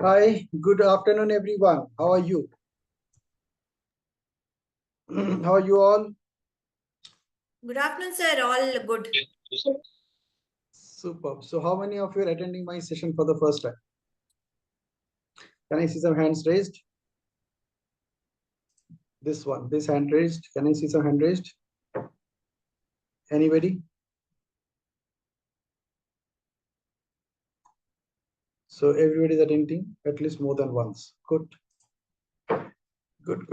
Hi, good afternoon, everyone. How are you? How are you all? Good afternoon, sir. All good. Superb. So, how many of you are attending my session for the first time? Can I see some hands raised? This one, this hand raised. Can I see some hand raised? Anybody? So, everybody is attending at least more than once. Good. Good.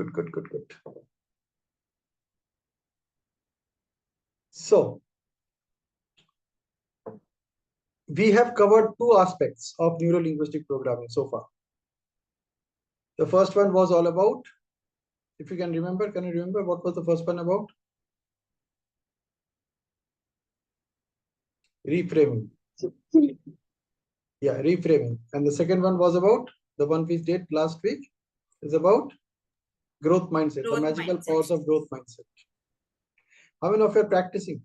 So, we have covered two aspects of neuro-linguistic programming so far. The first one was all about, if you can remember, can you remember what was the first one about? Reframing. Yeah, reframing. And the second one was about, the one we did last week is about growth mindset, the magical powers of growth mindset. How many of you are practicing?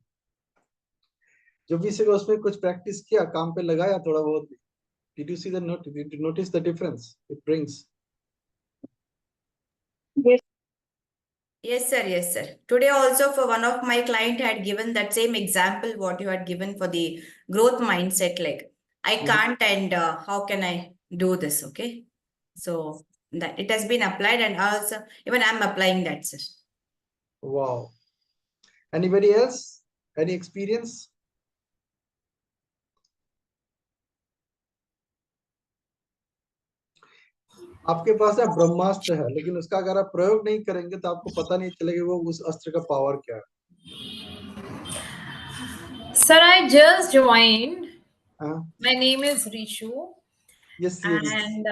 जब भी से उसमें कुछ practice किया, काम पे लगाया थोड़ा बहुत भी. Did you see the note? Did you notice the difference it brings? Yes. Yes, sir. Yes, sir. Today also for one of my client had given that same example what you had given for the growth mindset. Like I can't and how can I do this? Okay. So that it has been applied and also even I'm applying that, sir. Wow. Anybody else? Any experience? आपके पास ना ब्रह्मास्त्र है, लेकिन उसका अगर आप प्रयोग नहीं करेंगे तो आपको पता नहीं चलेगा वो उस अस्त्र का पावर क्या है. Sir, I just joined. My name is Rishu. Yes. And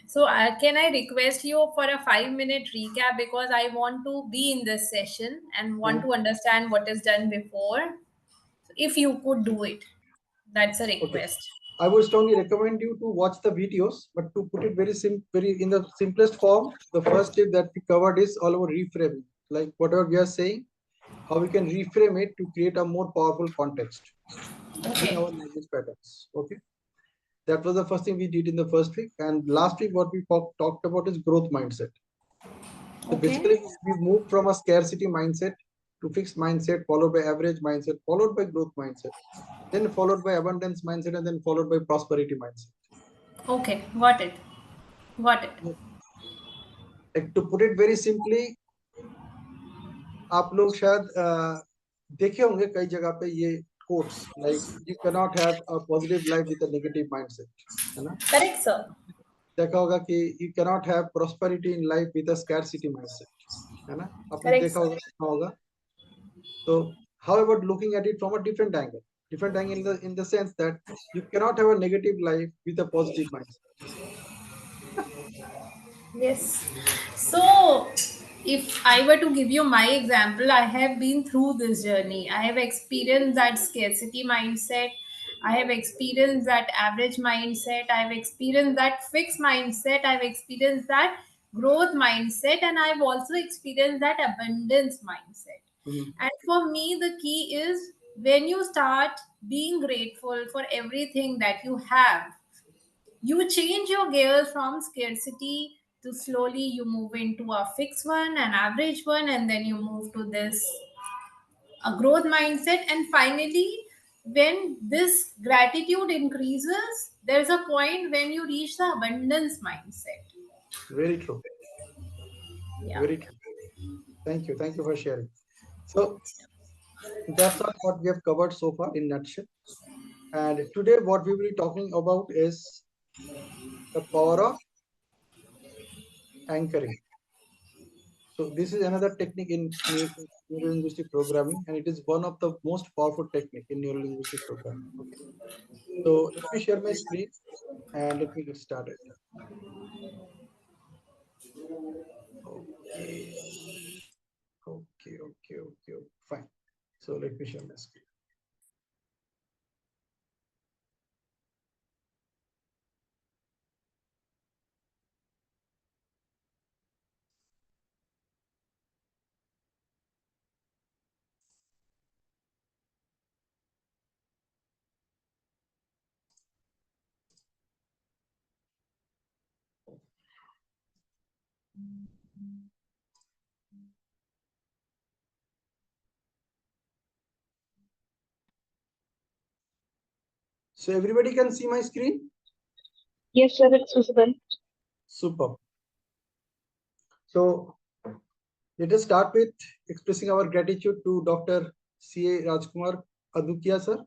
so can I request you for a 5-minute recap because I want to be in this session and want to understand what is done before. If you could do it, that's a request. I would strongly recommend you to watch the videos, but to put it very in the simplest form, the first tip that we covered is all about reframing. Like whatever we are saying, how we can reframe it to create a more powerful context in our language patterns. Okay. That was the first thing we did in the first week. And last week, what we talked about is growth mindset. So basically, we moved from a scarcity mindset to fixed mindset, followed by average mindset, followed by growth mindset, then followed by abundance mindset, and then followed by prosperity mindset. Okay, got it. Like, to put it very simply, आप लोग शायद देखे होंगे कई जगह पे ये quotes like you cannot have a positive life with a negative mindset, है ना? Correct, sir. देखा होगा कि you cannot have prosperity in life with a scarcity mindset, है ना? आपने Correct, देखा होगा. So how about looking at it from a different angle? Different angle in the sense that you cannot have a negative life with a positive mindset. Yes. So, if I were to give you my example, I have been through this journey. I have experienced that scarcity mindset. I have experienced that average mindset. I have experienced that fixed mindset. I've experienced that growth mindset. And I've also experienced that abundance mindset. And for me, the key is when you start being grateful for everything that you have, you change your gears from scarcity to slowly you move into a fixed one, an average one, and then you move to this a growth mindset. And finally, when this gratitude increases, there's a point when you reach the abundance mindset. Very true. Yeah. Very true. Thank you for sharing. So that's all what we have covered so far in nutshell. And today what we will be talking about is the power of anchoring. So this is another technique in neuro-linguistic programming, and it is one of the most powerful technique in neuro-linguistic programming. Okay. So let me share my screen and let me get started. Okay. Fine. So let me share my screen. So everybody can see my screen? Yes, sir, it's visible. Super. So let us start with expressing our gratitude to Dr. C.A. Rajkumar Adukia, sir,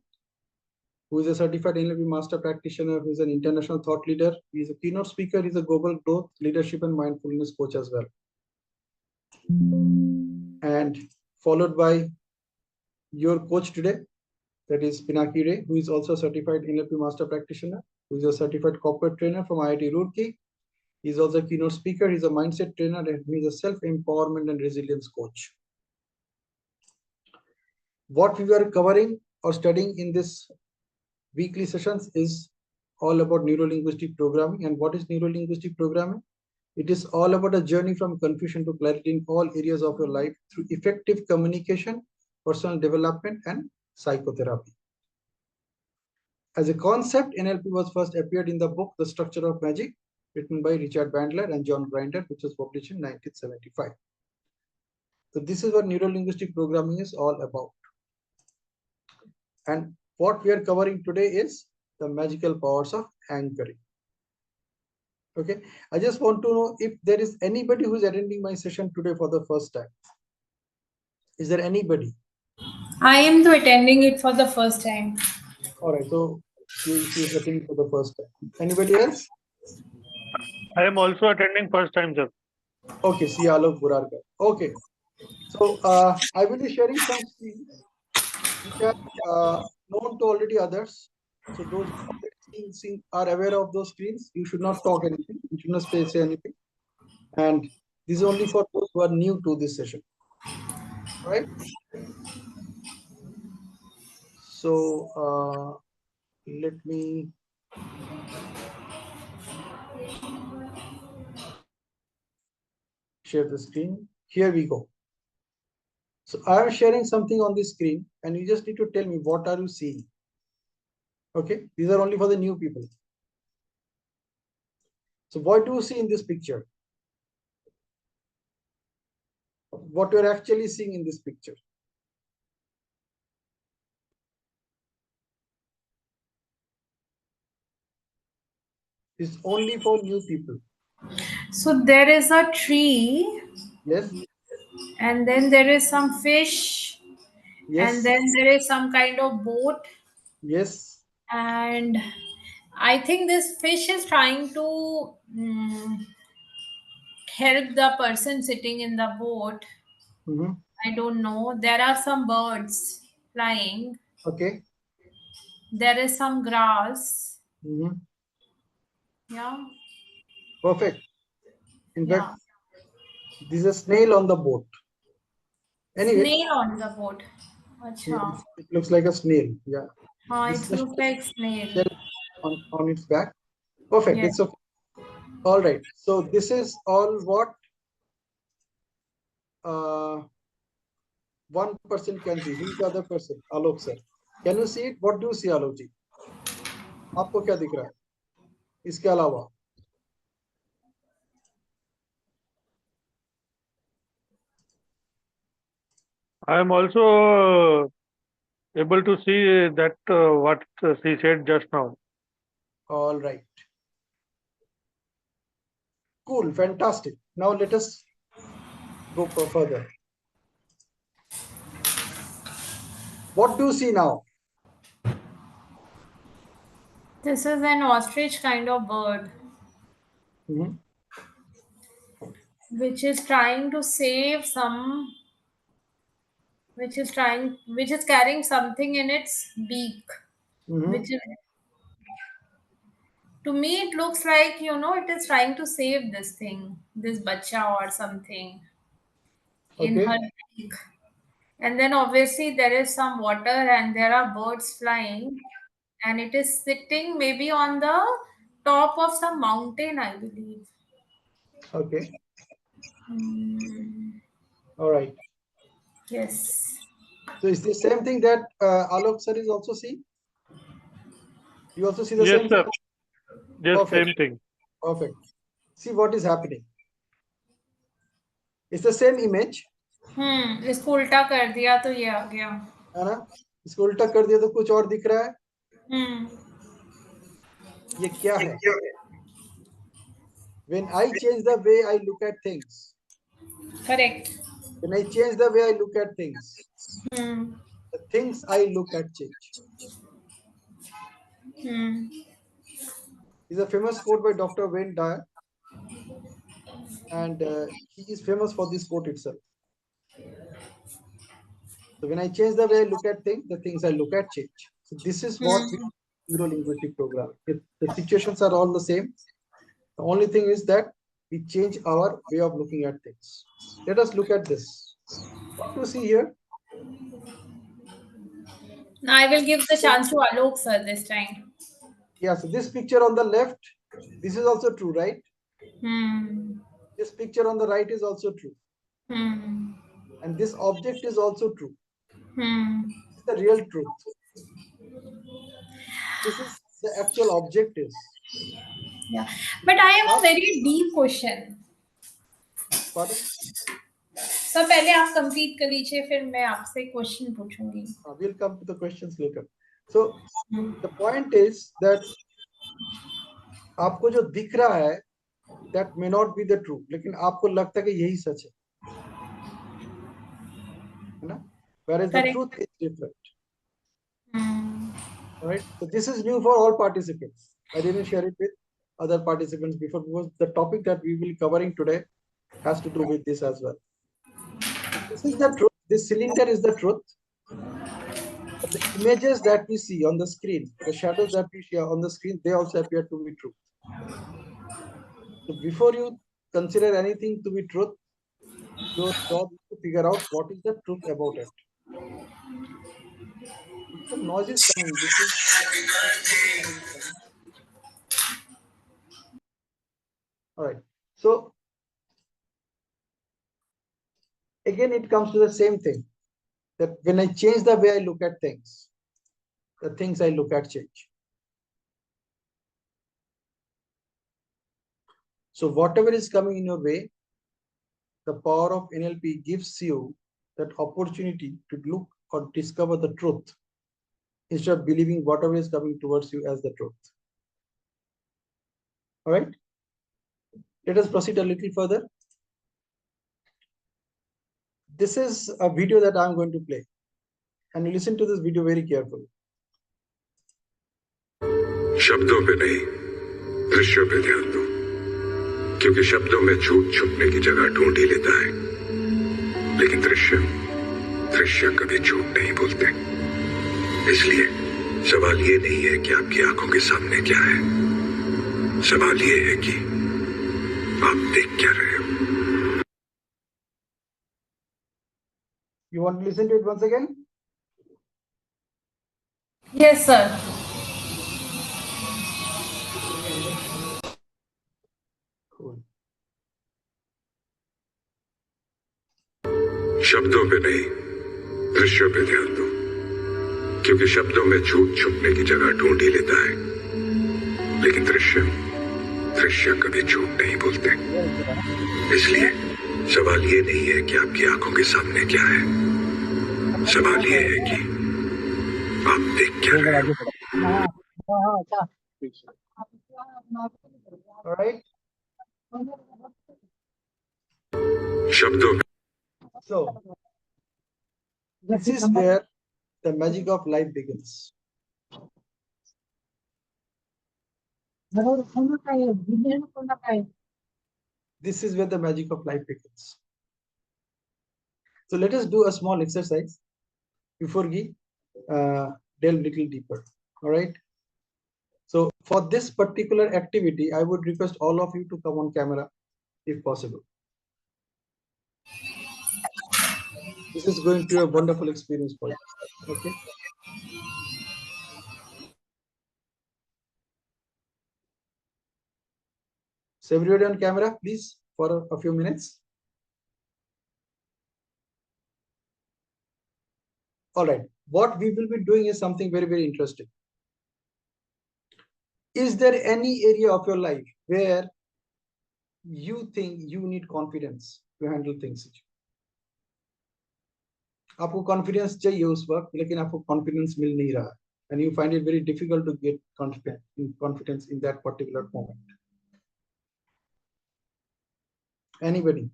who is a certified NLP master practitioner, who is an international thought leader. He is a keynote speaker, he is a global growth, leadership, and mindfulness coach as well. And followed by your coach today, that is Pinaki, who is also a certified NLP master practitioner, who is a certified corporate trainer from IIT Roorkee. He is also a keynote speaker, he's a mindset trainer, and he is a self-empowerment and resilience coach. What we were covering or studying in this weekly sessions is all about neuro-linguistic programming. And what is neuro-linguistic programming? It is all about a journey from confusion to clarity in all areas of your life through effective communication, personal development, and psychotherapy. As a concept, NLP was first appeared in the book The Structure of Magic, written by Richard Bandler and John Grinder, which was published in 1975. So this is what neuro-linguistic programming is all about. And what we are covering today is the magical powers of anchoring. Okay, I just want to know if there is anybody who is attending my session today for the first time. Is there anybody? I am attending it for the first time. All right, so she is attending for the first time. Anybody else? I am also attending first time, sir. Okay, see Alok Burarkar. Okay, so I will be sharing some screens which are known to already others. So those who are aware of those screens, you should not talk anything. You should not say anything. And this is only for those who are new to this session. All right. So let me share the screen. Here we go. So I am sharing something on the screen and you just need to tell me what are you seeing. Okay, these are only for the new people. So what do you see in this picture? What you are actually seeing in this picture? It's only for new people. So there is a tree. Yes. And then there is some fish. Yes. And then there is some kind of boat. Yes. And I think this fish is trying to help the person sitting in the boat. I don't know. There are some birds flying. Okay. There is some grass. Yeah. Perfect. In Yeah. fact, this is a snail on the boat. Anyway, Snail on the boat. yes, it looks like a snail. Yeah. It looks like snail. On its back. Perfect. Yes. It's okay. All right. So this is all what one person can see. Who is the other person? Alok sir. Can you see it? What do you see, Alok ji? आपको क्या दिख रहा है? इसके अलावा? I am also able to see that what she said just now. All right. Cool. Fantastic. Now let us go further. What do you see now? This is an ostrich kind of bird. Which is trying to save some, which is carrying something in its beak. Which is, to me, it looks like, it is trying to save this thing, this bacha or something in her beak. And then obviously there is some water and there are birds flying. And it is sitting maybe on the top of some mountain, I believe. Okay. All right. Yes. So is the same thing that Alok sir is also seeing? You also see the Yes, same sir. thing? Yes, Perfect. same thing. Perfect. See what is happening. It's the same image, इसको उल्टा कर दिया तो ये आ गया. है ना? इसको उल्टा कर दिया तो कुछ और दिख रहा है. ये क्या है? When I change the way I look at things. Correct. When I change the way I look at things, the things I look at change. Is a famous quote by Dr. Wayne Dyer, and he is famous for this quote itself. So when I change the way I look at things, the things I look at change. So this is what we neuro-linguistic programming. The situations are all the same. The only thing is that we change our way of looking at things. Let us look at this. What do you see here? Now I will give the chance to Alok sir this time. Yeah, so this picture on the left, this is also true, right? This picture on the right is also true. And this object is also true. This is the real truth. This is the actual object is. Yeah, but I have a very deep question. Pardon? So पहले आप complete कर लीजिए फिर मैं आपसे question पूछूंगी. We'll come to the questions later. So the point is that आपको जो दिख रहा है that may not be the truth, लेकिन आपको लगता है कि यही सच है ना? Whereas the truth is different. All right. So this is new for all participants. I didn't share it with other participants before because the topic that we will be covering today has to do with this as well. This is the truth. This cylinder is the truth. The images that we see on the screen, the shadows that we see on the screen, they also appear to be true. So before you consider anything to be truth, your job is to figure out what is the truth about it. Some noise is coming. This is all right. So again, it comes to the same thing that when I change the way I look at things, the things I look at change. So whatever is coming in your way, the power of NLP gives you that opportunity to look or discover the truth instead of believing whatever is coming towards you as the truth. All right. Let us proceed a little further. This is a video that I'm going to play, and you listen to this video very carefully. शब्दों पे नहीं, दृश्यों पे ध्यान दो, क्योंकि शब्दों में झूठ छुपने की जगह ढूंढ ही लेता है, लेकिन दृश्य कभी झूठ नहीं बोलते। इसलिए सवाल ये नहीं है कि आपकी आंखों के सामने क्या है, सवाल ये है कि आप देख क्या रहे हो। You want to listen to it once again? Yes, sir. Cool. शब्दों पे नहीं, दृश्यों पे ध्यान दो, क्योंकि शब्दों में झूठ छुपने की जगह ढूंढ ही लेता है, लेकिन दृश्य कभी झूठ नहीं बोलते। इसलिए सवाल ये नहीं है कि आपकी आंखों के सामने क्या है, सवाल ये है कि आप देख क्या रहे हो। All right. शब्दों में So this is where the magic of life begins. This is where the magic of life begins. So let us do a small exercise before we delve little deeper. All right. So for this particular activity, I would request all of you to come on camera if possible. This is going to be a wonderful experience for you. Okay. So everybody on camera, please, for a few minutes. All right. What we will be doing is something very, very interesting. Is there any area of your life where you think you need confidence to handle things. आपको confidence चाहिए उस वक्त, लेकिन आपको confidence मिल नहीं रहा है, and you find it very difficult to get confidence in that particular moment. Anybody?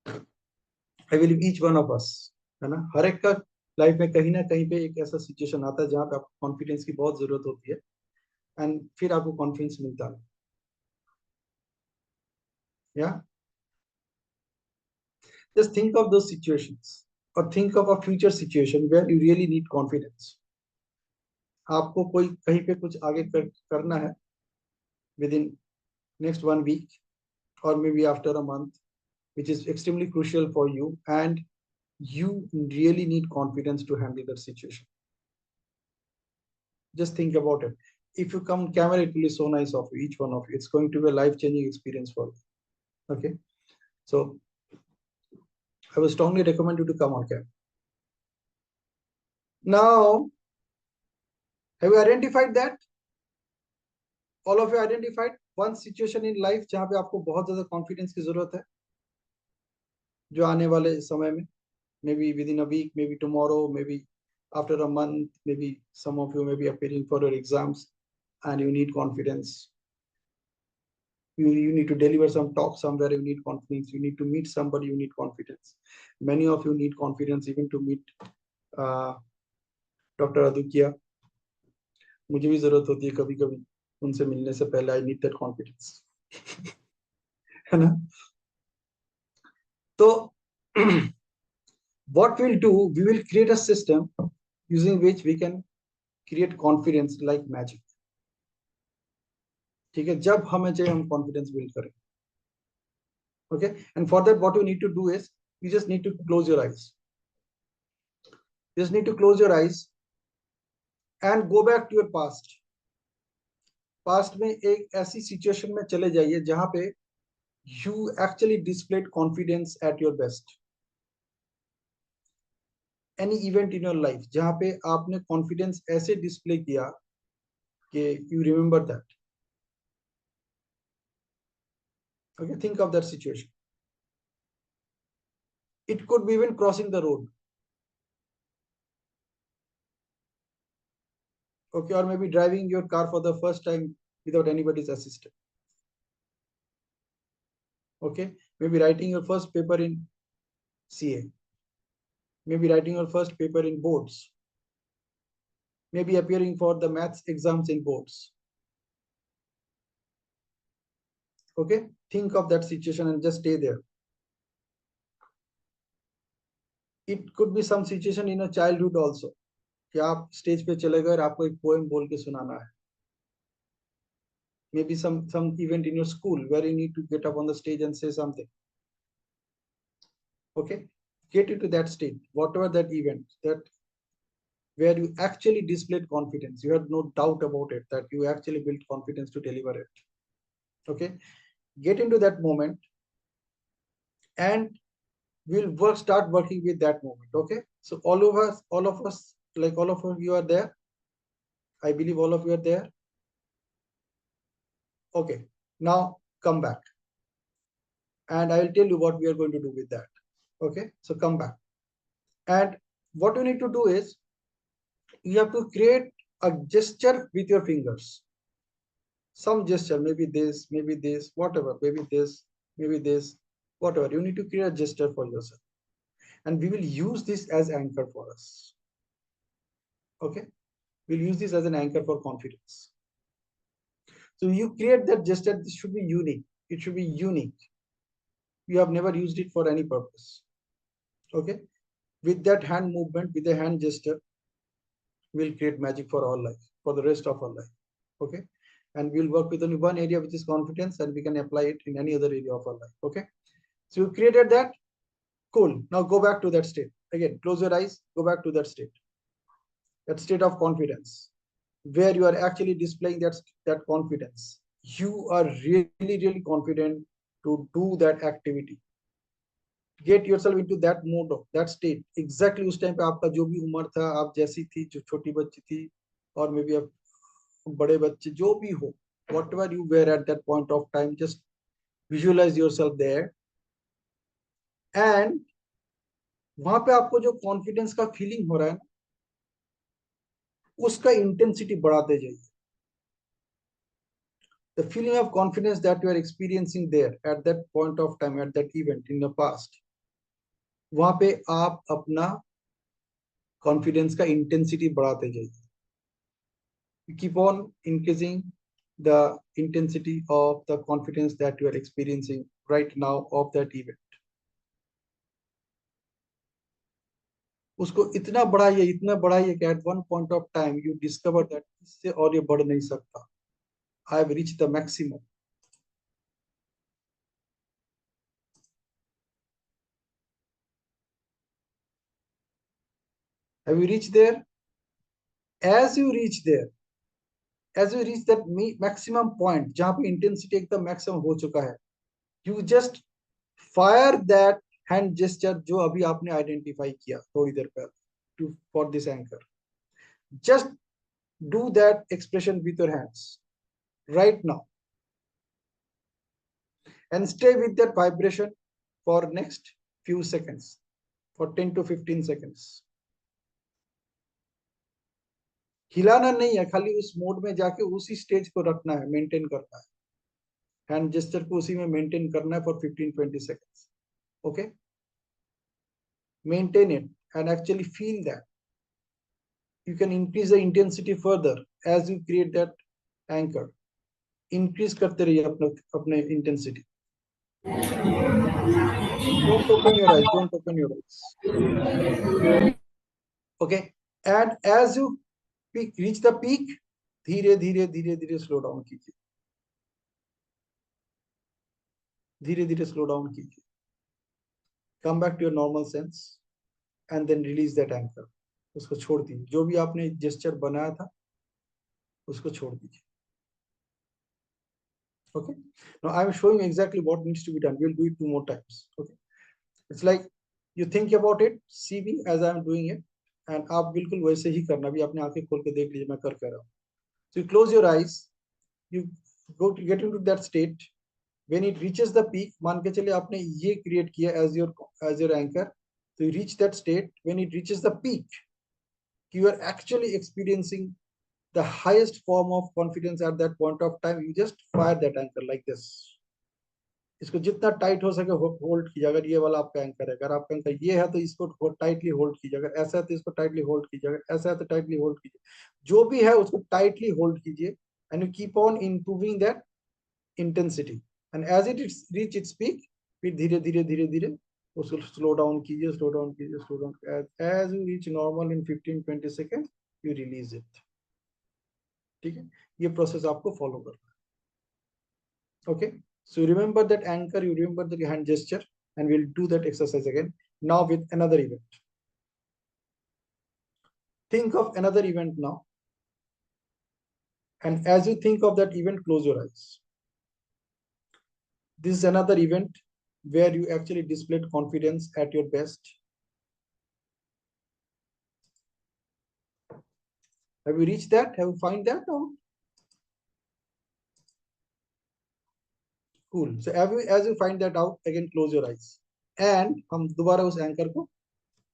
I believe each one of us, है ना, हर एक का लाइफ में कहीं ना कहीं पे एक ऐसा सिचुएशन आता है जहां पे आपको कॉन्फिडेंस की बहुत जरूरत होती है, एंड फिर आपको कॉन्फिडेंस मिलता है. Yeah, just think of those situations or think of a future situation where you really need confidence. आपको कोई कहीं पे कुछ आगे करना है within next 1 week or maybe after a month, which is extremely crucial for you, and you really need confidence to handle that situation. Just think about it. If you come camera, it will be so nice of you, each one of you. It's going to be a life-changing experience for you. Okay, so I would strongly recommend you to come on camera. Now, have you identified that? All of you identified one situation in life जहाँ पे आपको बहुत ज़्यादा confidence की ज़रूरत है, जो आने वाले समय में, maybe within a week, maybe tomorrow, maybe after a month, maybe some of you may be appearing for your exams and you need confidence. You need to deliver some talk somewhere, you need confidence. You need to meet somebody, you need confidence. Many of you need confidence even to meet Dr. Adukia. मुझे भी जरूरत होती है कभी कभी उनसे मिलने से पहले. I need that confidence. है ना? तो what we'll do, we will create a system using which we can create confidence like magic. ठीक है, जब हमें चाहिए हम confidence build करें. Okay, and for that what you need to do is you just need to close your eyes. You just need to close your eyes and go back to your past. Past में एक ऐसी situation में चले जाइए जहां पे you actually displayed confidence at your best. Any event in your life जहां पे आपने confidence ऐसे display किया कि you remember that. Okay, think of that situation. It could be even crossing the road. Okay, or maybe driving your car for the first time without anybody's assistance. Okay, maybe writing your first paper in CA. Maybe writing your first paper in boards. Maybe appearing for the maths exams in boards. Okay, think of that situation and just stay there. It could be some situation in a childhood also. कि आप stage पे चले गए और आपको एक poem बोल के सुनाना है. Maybe some event in your school where you need to get up on the stage and say something. Okay, get into that state, whatever that event, that where you actually displayed confidence. You had no doubt about it, that you actually built confidence to deliver it. Okay, get into that moment and we'll start working with that moment. Okay, so all of us, like all of you are there. I believe all of you are there. Okay, now come back and I will tell you what we are going to do with that. Okay, so come back, and what you need to do is you have to create a gesture with your fingers. Some gesture, maybe this, whatever, maybe this, whatever. You need to create a gesture for yourself, and we will use this as anchor for us. Okay, we'll use this as an anchor for confidence. So you create that gesture. This should be unique. It should be unique. You have never used it for any purpose. Okay, with that hand movement, with a hand gesture, we'll create magic for our life, for the rest of our life. Okay, and we'll work with only one area, which is confidence, and we can apply it in any other area of our life. Okay, so you created that. Cool. Now go back to that state. Again, close your eyes, go back to that state of confidence, where you are actually displaying that confidence. You are really confident to do that activity. Get yourself into that mode, of that state. Exactly उस time पे आपका जो भी उम्र था, आप जैसी थी, जो छोटी बच्ची थी, और maybe आप बड़े बच्चे, जो भी हो, whatever you were at that point of time, just Visualize yourself there. And वहां पे आपको जो कॉन्फिडेंस का फीलिंग हो रहा है उसका इंटेंसिटी बढ़ाते जाइए. The feeling of confidence that you are experiencing there at that point of time, at that event in the past, वहां पे आप अपना कॉन्फिडेंस का इंटेंसिटी बढ़ाते जाइए. You keep on increasing the intensity of the confidence that you are experiencing right now of that event. उसको इतना बढ़ाइए कि at one point of time you discover that इससे और ये बढ़ नहीं सकता. I have reached the maximum. Have you reached there? As you reach there, as you reach that maximum point, जहां पे intensity एकदम maximum हो चुका है, you just fire that hand gesture जो अभी आपने identify किया थोड़ी देर पहले for this anchor. Just do that expression with your hands right now and stay with that vibration for next few seconds, for 10 to 15 seconds. हिलाना नहीं है, खाली उस मोड में जाके उसी स्टेज को रखना है, मेंटेन करना है. हैंड जेस्चर को उसी में मेंटेन करना है for 15-20 seconds. Okay, maintain it and actually feel that. You can increase the intensity further as you create that anchor. Increase करते रहिए अपने intensity. Don't open your eyes. Don't open your eyes. Okay, and as you reach the peak, धीरे धीरे धीरे धीरे slow down कीजिए. धीरे धीरे slow down कीजिए. Come back to your normal sense and then release that anchor. उसको छोड़ दीजिए. जो भी आपने gesture बनाया था उसको छोड़ दीजिए. Okay, now I'm showing exactly what needs to be done. We'll do it 2 more times. Okay, it's like you think about it, see me as I'm doing it, and आप बिल्कुल वैसे ही करना. भी आपने आंखें खोल के देख लीजिए मैं कर रहा हूँ. So you close your eyes, you go to get into that state. When it reaches the peak, मान के चलिए आपने ये create किया as your anchor. So you reach that state. When it reaches the peak, you are actually experiencing the highest form of confidence at that point of time. You just fire that anchor like this. इसको जितना tight हो सके hold कीजिए. अगर ये वाला आपका anchor है, अगर आपका एंकर ये है तो इसको टाइटली होल्ड कीजिए. अगर ऐसा है तो इसको टाइटली होल्ड कीजिए. अगर ऐसा है तो टाइटली होल्ड कीजिए. जो भी है उसको टाइटली होल्ड कीजिए and you keep on improving that intensity. And as it reach its peak, फिर धीरे धीरे धीरे धीरे उसको स्लो डाउन कीजिए, स्लो डाउन कीजिए, slow down. As you reach normal in 15-20 second you release it. ठीक है, ये प्रोसेस आपको फॉलो करना है. Okay, so remember that anchor, you remember the hand gesture, and we'll do that exercise again now with another event. Think of another event now, and as you think of that event, close your eyes. This is another event where you actually displayed confidence at your best. Have you reached that? Have you find that out? Cool. So as you find that out, again close your eyes, and हम दोबारा उस anchor को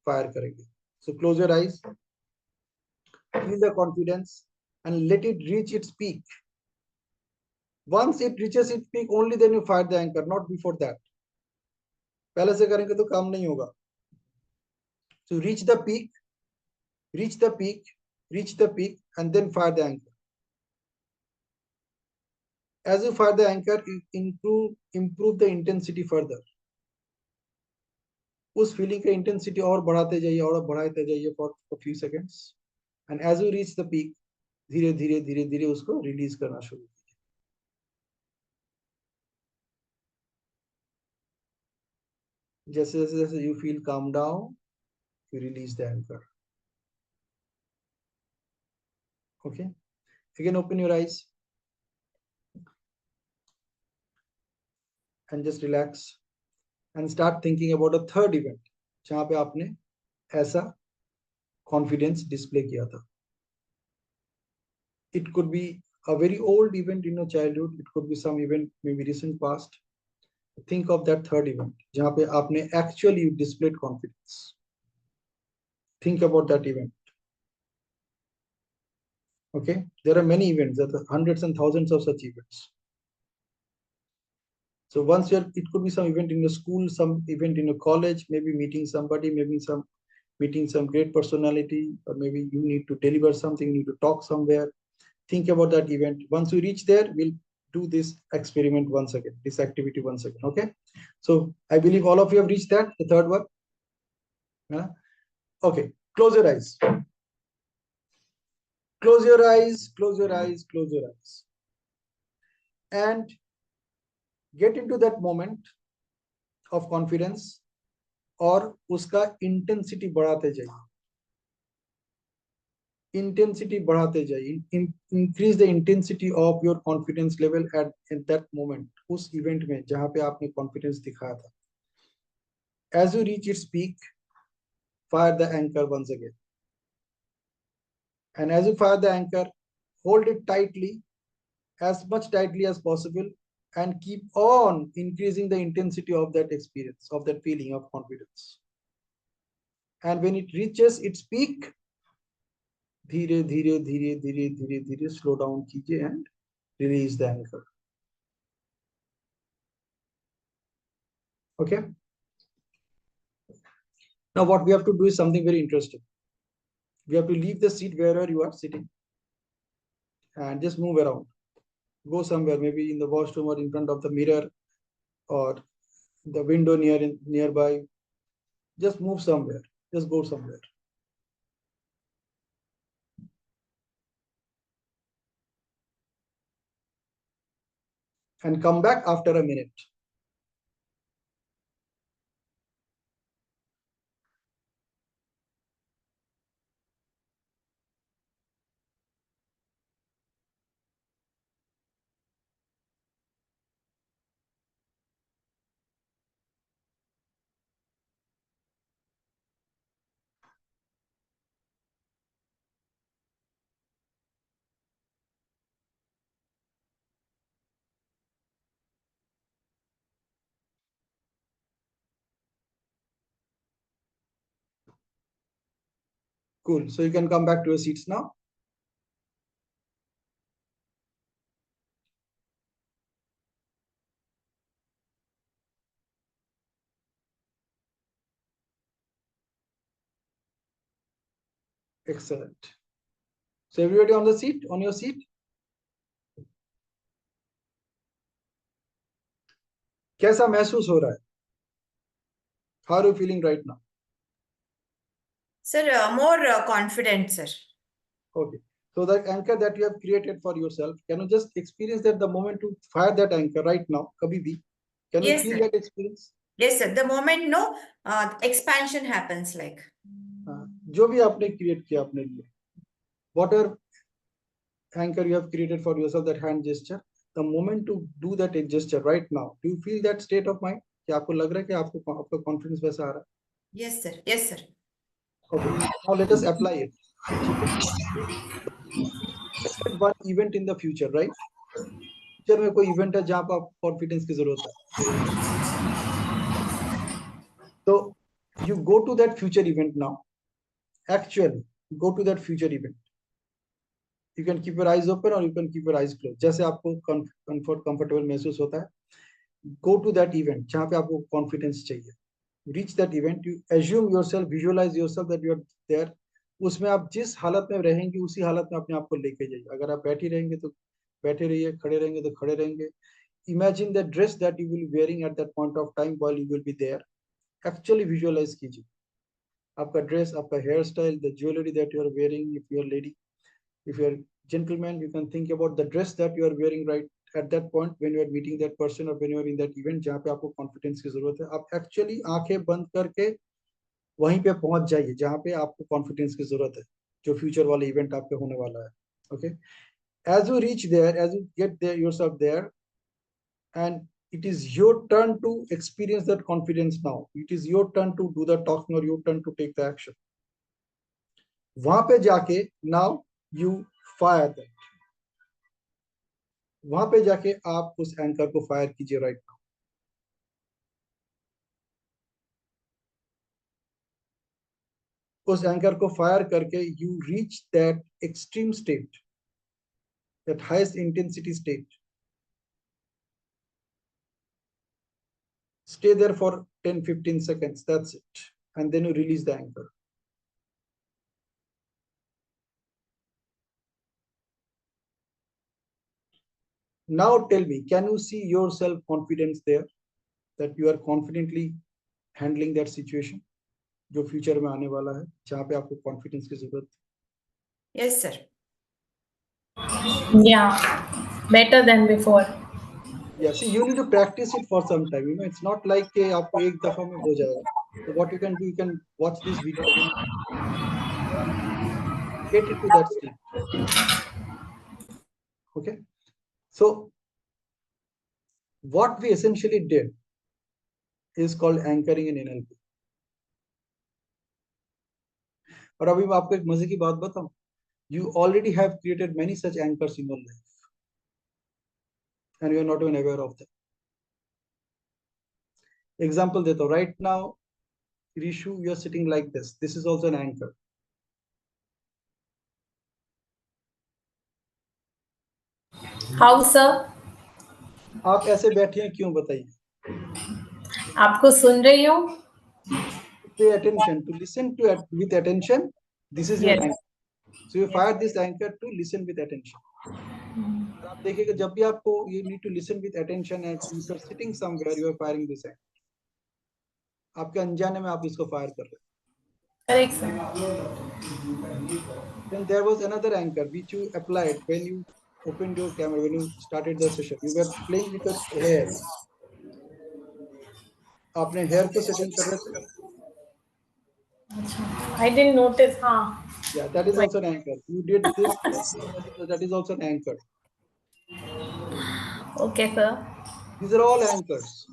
fire करेंगे. So close your eyes, feel the confidence, and let it reach its peak. Once it reaches its peak, only then you fire the anchor, not before that. पहले से करेंगे तो काम नहीं होगा. So reach the peak, reach the peak, reach the peak, and then fire the anchor. As you fire the anchor, you improve the intensity further. उस feeling का intensity और बढ़ाते जाइए for a few seconds. And as you reach the peak, धीरे धीरे धीरे धीरे उसको release करना शुरू कीजिए. जैसे जैसे you feel calm down, you release the anchor. Okay, again open your eyes and just relax and start thinking about a third event जहां पे आपने ऐसा confidence display किया था. It could be a very old event in your childhood. It could be some event maybe recent past. think of that third event जहाँ पे आपने actually displayed confidence. Think about that event. Okay, there are many events, there are hundreds and thousands of such events. So once you're, it could be some event in a school, some event in a college, maybe meeting somebody, maybe meeting some great personality, or maybe you need to deliver something, you need to talk somewhere. Think about that event. Once you reach there, we'll do this experiment once again, this activity once again. Okay, so I believe all of you have reached that, the third one. Yeah. Okay, close your eyes. Close your eyes, close your eyes, close your eyes, and get into that moment of confidence, और उसका intensity बढ़ाते जाइए, intensity बढ़ाते जाइए, increase the intensity of your confidence level at that moment, उस event में जहां पे आपने कॉन्फिडेंस दिखाया था. As you reach its peak, fire the anchor once again, and as you fire the anchor, hold it tightly, as much tightly as possible, and keep on increasing the intensity of that experience, of that feeling of confidence. And when it reaches its peak, धीरे धीरे धीरे धीरे धीरे धीरे slow down कीजिए and release the anchor. Okay, now what we have to do is something very interesting. We have to leave the seat wherever you are sitting and just move around. Go somewhere, maybe in the washroom or in front of the mirror or the window nearby. Just move somewhere, just go somewhere. And come back after a minute. Cool. So you can come back to your seats now. Excellent. So everybody on the seat, on your seat. कैसा महसूस हो रहा है? How are you feeling right now? Sir, more confident, sir. Okay. So the anchor that you have created for yourself, can you just experience that the moment to fire that anchor right now, kabhi bhi? Can you Yes, feel sir. that experience? Yes, sir. The moment no expansion happens, like. जो भी आपने create किया अपने लिए, whatever anchor you have created for yourself, that hand gesture, the moment to do that gesture right now, do you feel that state of mind? कि आपको लग रहा है कि आपका confidence वैसा आ रहा है? Yes, sir. Yes, sir. Okay. Now let us apply it. One event in the future, right? Future में कोई event है जहाँ पर आप confidence की जरूरत है. So you go to that future event now. Actually, go to that future event. You can keep your eyes open or you can keep your eyes closed. जैसे आपको comfortable महसूस होता है. Go to that event जहाँ पे आपको confidence चाहिए. Reach that event. You assume yourself, visualize yourself that you are there. उसमें आप जिस हालत में रहेंगे उसी हालत में अपने आप को लेके जाइए. अगर आप बैठी रहेंगे तो बैठे रहिए, खड़े रहेंगे तो खड़े रहेंगे. Imagine the dress that you will be wearing at that point of time while you will be there. Actually visualize कीजिए. आपका dress, आपका hairstyle, the jewelry that you are wearing, if you are lady, if you are gentleman, you can think about the dress that you are wearing right at that point when you are meeting that person or when you are in that event जहाँ पे आपको confidence की जरूरत है. आप actually आंखें बंद करके वहीं पे पहुंच जाइए जहाँ पे आपको confidence की जरूरत है, जो future वाले event आप पे होने वाला है. Okay, as you reach there, as you get there yourself there, and it is your turn to experience that confidence now. It is your turn to do the talking or your turn to take the action. वहां पे जाके now you fire that. वहां पे जाके आप उस anchor को fire कीजिए right now. उस एंकर को फायर करके you reach that extreme state, that highest intensity state. Stay there for 10-15 seconds, that's it, and then you release the anchor. Now tell me, can you see yourself confidence there, that you are confidently handling that situation जो future में आने वाला है, जहाँ पे आपको confidence की जरूरत है? Yes, sir. Yeah, better than before. Yeah, see, you need to practice it for some time. It's not like कि आपको एक दफा में हो जाएगा. So what you can do, you can watch this video again, get into that state. Okay. So what we essentially did is called anchoring in NLP. और अभी मैं आपको एक मजे की बात बताऊं. You already have created many such anchors in your life, and you are not even aware of them. Example देता हूं. Right now, Rishu, you are sitting like this. This is also an anchor. How, sir? आप ऐसे बैठे हैं क्यों, बताइए. आपको सुन रही हूँ. Pay attention, to listen to it with attention. This is your Yes. anchor. So you fire this anchor to listen with attention. आप देखिएगा जब भी आपको you need to listen with attention and you are sitting somewhere, you are firing this anchor. आपके अनजाने में आप इसको फायर कर रहे हैं. Correct, sir. Then there was another anchor which you applied when you opened your camera, when you started the session. You were playing with your hair. आपने hair को setting कर रहे थे. I didn't notice. हाँ. Yeah, that is also an anchor. You did this. That is also an anchor. Okay, sir. These are all anchors.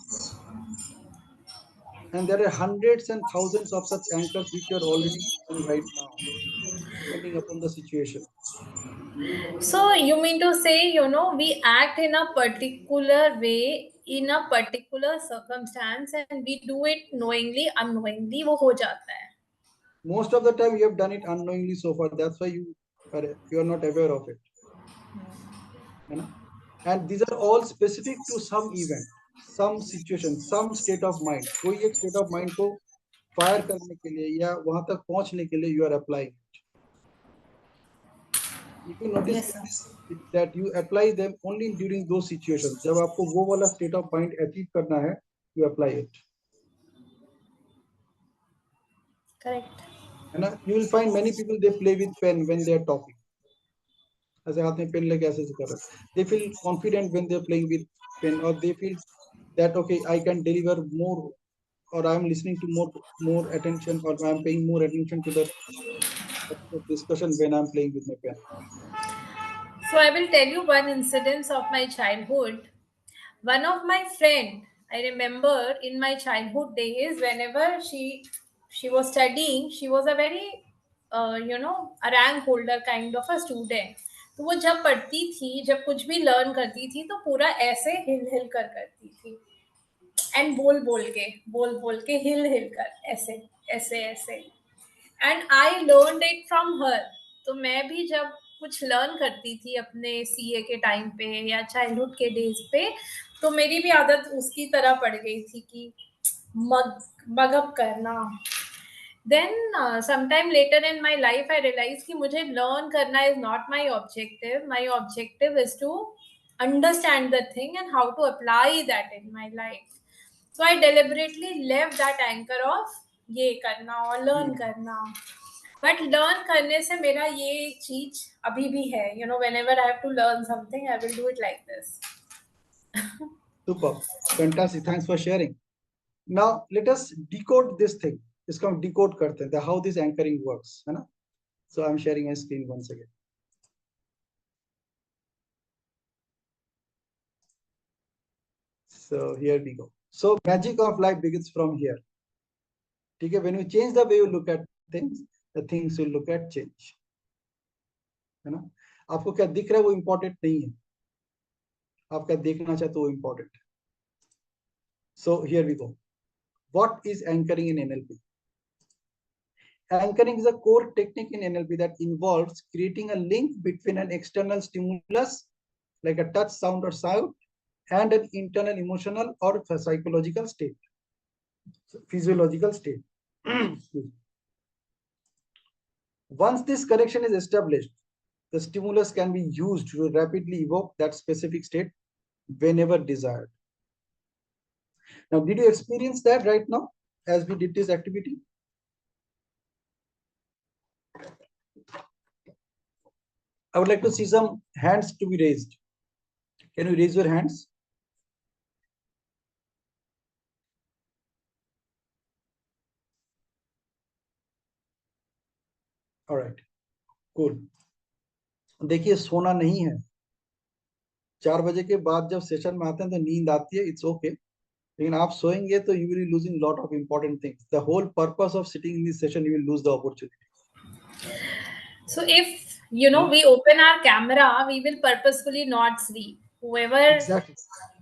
And there are hundreds and thousands of such anchors which you are already using right now, depending upon the situation. So you mean to say, we act in a particular way, in a particular circumstance, and we do it knowingly, unknowingly, वो हो जाता है. Most of the time you have done it unknowingly so far. That's why you are not aware of it. You know? And these are all specific to some event, some situation, some state of mind. कोई एक state of mind को fire करने के लिए या वहां तक पहुंचने के लिए you are applying it. If you notice that you apply them only during those situations, जब आपको वो वाला state of mind achieve करना है, you apply it. Correct. है ना? You will find many people they play with pen when they are talking. ऐसे हाथ में पेन लेके ऐसे कर रहे हैं. They feel confident when they are playing with pen, or they feel that okay, I can deliver more, or I am listening to more attention, or I am paying more attention to the discussion when I am playing with my pen. So I will tell you one incident of my childhood. One of my friend, I remember in my childhood days, whenever she was studying, she was a very a rank holder kind of a student. तो वो जब पढ़ती थी, जब कुछ भी learn करती थी, तो पूरा ऐसे हिल हिल कर करती थी, एंड बोल बोल के हिल कर ऐसे ऐसे ऐसे. And I learn it from her. तो मैं भी जब कुछ लर्न करती थी अपने सीए के टाइम पे या चाइल्डहुड के डेज पे, तो मेरी भी आदत उसकी तरह पड़ गई थी कि मगअप करना. Then sometime later in my life I realized कि मुझे लर्न करना is not my objective. My objective is to understand the thing and how to apply that in my life. So I deliberately left that anchor of ये करना और learn करना. But learn करने से मेरा ये चीज अभी भी है, whenever I have to learn something, I will do it like this. Super, fantastic, thanks for sharing. Now let us decode this thing. इसको हम decode करते हैं, how this anchoring works, है ना? So I'm sharing my screen once again. So here we go. So magic of life begins from here. ठीक है? When you change the way you look at things, the things you look at change. है ना? आपको क्या दिख रहा है वो important नहीं है. आप क्या देखना चाहते हो वो important है. So here we go. What is anchoring in NLP? Anchoring is a core technique in NLP that involves creating a link between an external stimulus, like a touch, sound, or sound, and an internal emotional or psychological state, physiological state. Once this connection is established, the stimulus can be used to rapidly evoke that specific state whenever desired. Now, did you experience that right now as we did this activity? I would like to see some hands to be raised. Can you raise your hands? All right, cool. देखिए सोना नहीं है, 4 बजे के बाद जब session में आते हैं तो नींद आती है, इट्स ओके, लेकिन आप सोएंगे तो you will losing lot of important things. The whole purpose of sitting in this session, you will lose the opportunity. So if we open our camera, we will purposefully not sleep. Whoever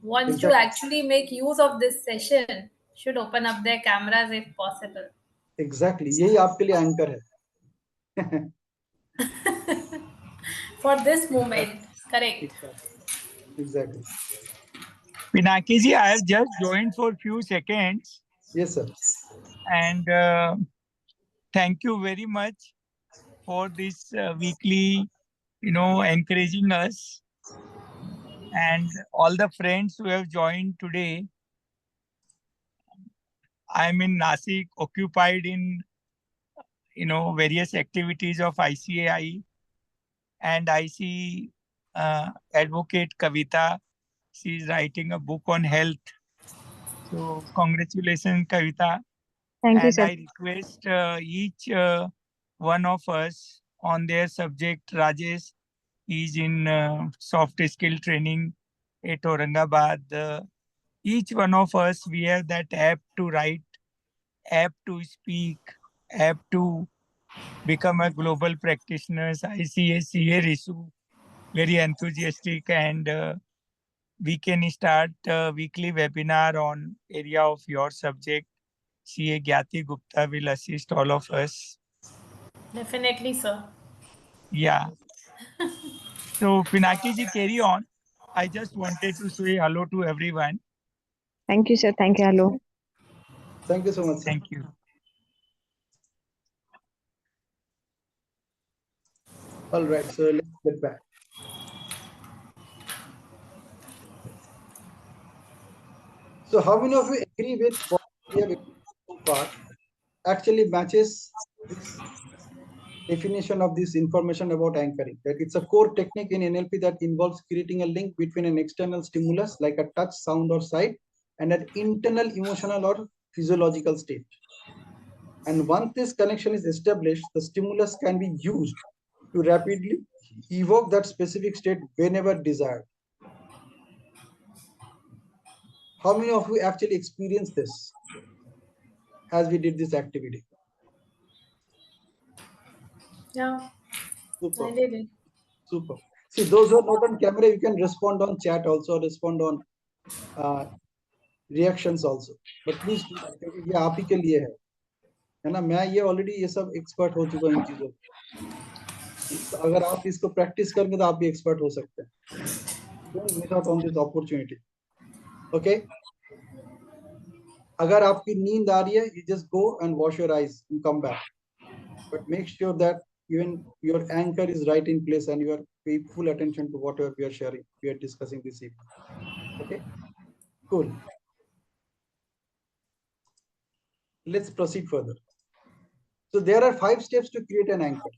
wants to actually make use of this session should open up their cameras if possible. Exactly, यही आपके लिए anchor है. For this moment, correct. Exactly. Pinaki ji, I have just joined for a few seconds. Yes, sir. And thank you very much for this weekly, encouraging us. And all the friends who have joined today. I'm in Nasik, occupied in, various activities of ICAI. And I see advocate Kavita. She is writing a book on health. So congratulations, Kavita. Thank you, And sir. I request each one of us on their subject. Rajesh is in soft skill training at Aurangabad. Each one of us, we have that app to write, app to speak, app to become a global practitioner. I see a CA Risu, very enthusiastic, and we can start a weekly webinar on area of your subject. CA Gyati Gupta will assist all of us. Definitely, sir. Yeah. So, Pinaki ji, carry on. I just wanted to say hello to everyone. Thank you, sir. Thank you. Hello. Thank you so much, sir. Thank you. All right, so let's get back. So how many of you agree with what we have so far actually matches this definition of this information about anchoring? That it's a core technique in NLP that involves creating a link between an external stimulus like a touch, sound, or sight and an internal emotional or physiological state. And once this connection is established, the stimulus can be used to rapidly evoke that specific state whenever desired. How many of you actually experienced this as we did this activity? Yeah. Super. I did it. Super. See, those who are not on camera, you can respond on chat also, respond on reactions also. But please do that, क्योंकि ये आप ही के लिए है ना? मैं ये already ये सब expert हो चुका हूँ इन चीजों में. अगर आप इसको practice करेंगे तो आप भी expert हो सकते हैं. Don't miss out on this opportunity. Okay? अगर आपकी नींद आ रही है, you just go and wash your eyes and come back. But make sure that even your anchor is right in place and you are paying full attention to whatever we are sharing, we are discussing this evening. Okay, cool. Let's proceed further. So there are 5 steps to create an anchor.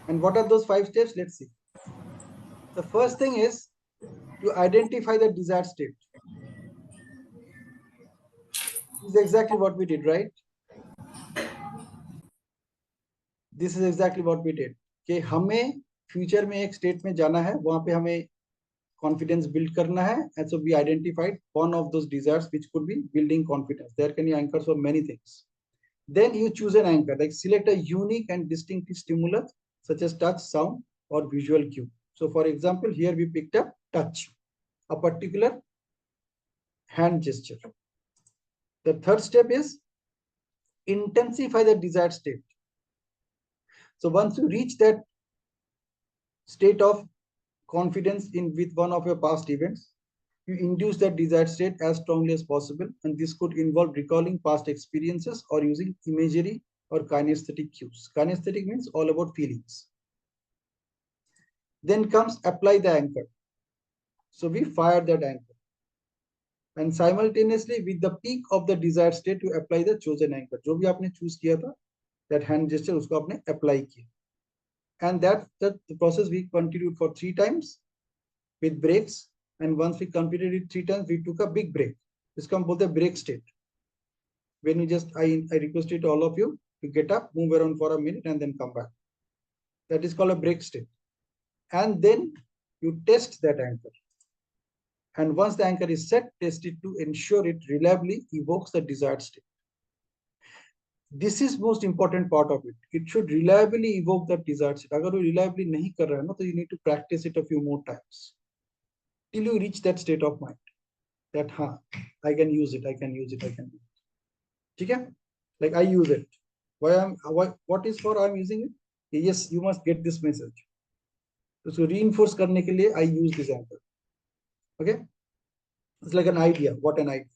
And what are those 5 steps? Let's see. The first thing is to identify the desired state. This is exactly what we did, right? This is exactly what we did. कि हमें future में एक state में जाना है, वहां पे हमें confidence build करना है, and so we identified one of those desires which could be building confidence. There can be anchors for many things. Then you choose an anchor, like select a unique and distinctive stimulus such as touch, sound, or visual cue. So for example, here we picked up touch, a particular hand gesture. The third step is intensify the desired state. So once you reach that state of confidence in with one of your past events, you induce that desired state as strongly as possible, and this could involve recalling past experiences or using imagery or kinesthetic cues. Kinesthetic means all about feelings. Then comes apply the anchor. So we fire that anchor, and simultaneously with the peak of the desired state you apply the chosen anchor. जो भी आपने choose किया था, that hand gesture उसको आपने apply किया. And that the process we continued for 3 times with breaks. And once we completed it 3 times, we took a big break. इसको हम बोलते हैं break state. When you just, I requested all of you to get up, move around for a minute and then come back. That is called a break state. And then you test that anchor. And once the anchor is set, test it to ensure it reliably evokes the desired state. This is most important part of it. It should reliably evoke that desired state. अगर वो reliably नहीं कर रहा है ना, तो you need to practice it a few more times till you reach that state of mind that I can use it, I can use it, I can use it. ठीक है? Like I use it. What is for I'm using it? Yes, you must get this message. So reinforce करने के लिए I use this anchor. Okay? It's like an idea. What an idea.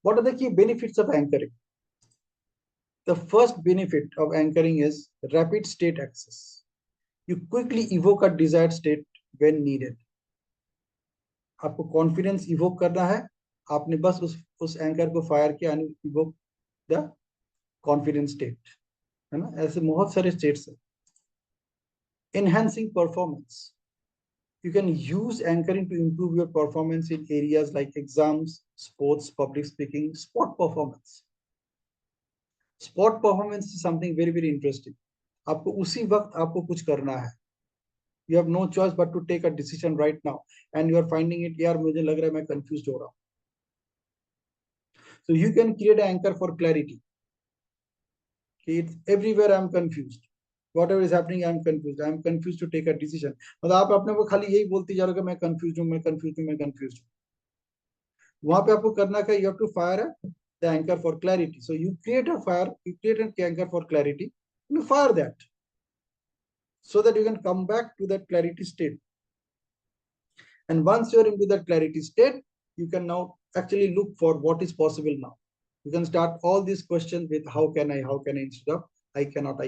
What are the key benefits of anchoring? The first benefit of anchoring is rapid state access. You quickly evoke a desired state when needed. आपको confidence evoke करना है, आपने बस उस anchor को fire किया and evoke the confidence state. है ना? ऐसे बहुत सारे states हैं. Enhancing performance. You can use anchoring to improve your performance in areas like exams, sports, public speaking, sport performance. Sport performance is something very, very interesting. आपको उसी वक्त आपको कुछ करना है. You have no choice but to take a decision right now, and you are finding it, यार मुझे लग रहा है मैं confused हो रहा हूँ. So you can create an anchor for clarity. Okay, it's everywhere I'm confused. Whatever is happening, I'm confused. I'm confused to take a decision. मतलब आप अपने को खाली यही बोलते जा रहे हो कि मैं confused हूँ, मैं confused हूँ, मैं confused हूँ. वहाँ पे आपको करना क्या? You have to fire the anchor for clarity. So you create an anchor for clarity. You fire that, so that you can come back to that clarity state. And once you're into that clarity state, you can now actually look for what is possible now. You can start all these questions with how can I instead of I cannot.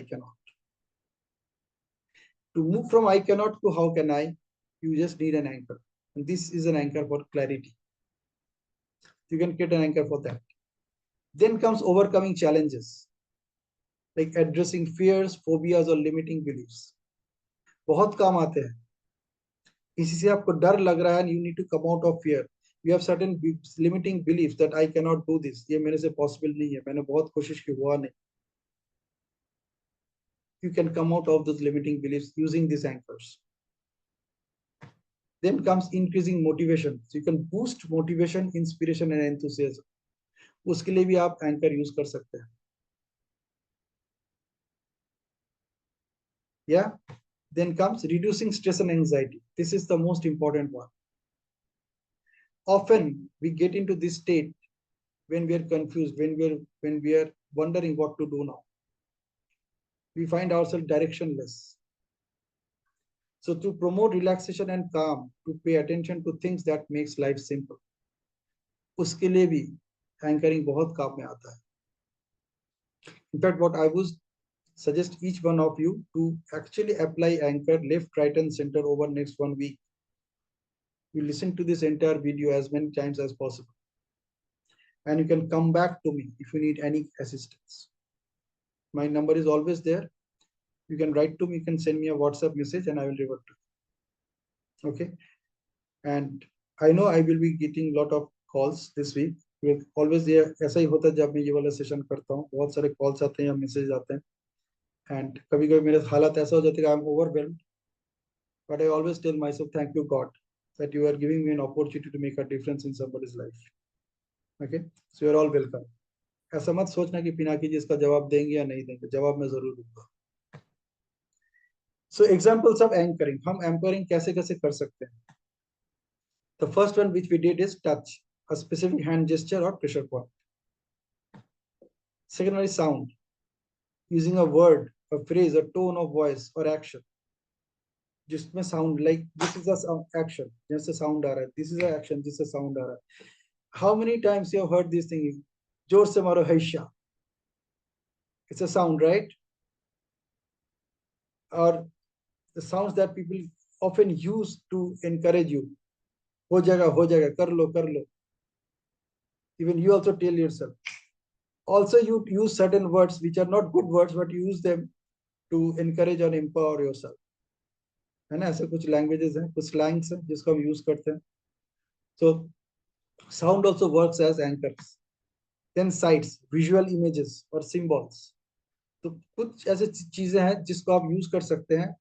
To move from I cannot to how can I, you just need an anchor. And this is an anchor for clarity. You can create an anchor for that. Then comes overcoming challenges, like addressing fears, phobias, or limiting beliefs. बहुत काम आते हैं. इसी से आपको डर लग रहा है and you need to come out of fear. You have certain limiting beliefs that I cannot do this. ये मेरे से possible नहीं है. मैंने बहुत कोशिश की, हुआ नहीं. You can come out of those limiting beliefs using these anchors. Then comes increasing motivation. So you can boost motivation, inspiration, and enthusiasm. उसके लिए भी आप anchor use कर सकते हैं. Yeah. Then comes reducing stress and anxiety. This is the most important one. Often we get into this state when we are confused, when we are wondering what to do now. We find ourselves directionless. So to promote relaxation and calm, to pay attention to things that makes life simple, उसके लिए भी anchoring बहुत काम में आता है. In fact, what I would suggest each one of you to actually apply anchor left, right, and center over next 1 week. You listen to this entire video as many times as possible. And you can come back to me if you need any assistance. My number is always there. You can write to me, you can send me a WhatsApp message and I will revert to you. Okay. And I know I will be getting a lot of calls this week. Always there. ऐसा ही होता है जब मैं ये वाला session करता हूँ. बहुत सारे calls आते हैं या messages आते हैं. And कभी-कभी मेरे हालत ऐसा हो जाता है कि I am overwhelmed. But I always tell myself, thank you God, that you are giving me an opportunity to make a difference in somebody's life. Okay, so you are all welcome. ऐसा मत सोचना कि पिनाकी जी इसका जवाब देंगे या नहीं देंगे. जवाब मैं जरूर दूंगा. So examples of anchoring. हम anchoring कैसे-कैसे कर सकते हैं? The first one which we did is touch, a specific hand gesture or pressure point. Secondary sound, using a word, a phrase, a tone of voice or action. जिसमें sound, like this is a action, जैसे sound आ रहा है, this is a action, जिससे sound आ रहा है. How many times you have heard this thing? जोर से मारो हैशा. It's a sound, right? Or the sounds that people often use to encourage you. हो जाएगा, कर लो. Even you also tell yourself. Also, you use certain words which are not good words, but you use them to encourage or empower yourself. है ना, ऐसे कुछ languages हैं, कुछ slangs हैं जिसको हम use करते हैं. So sound also works as anchors. Then sights, visual images or symbols. तो कुछ ऐसे चीजें हैं जिसको आप यूज कर सकते हैं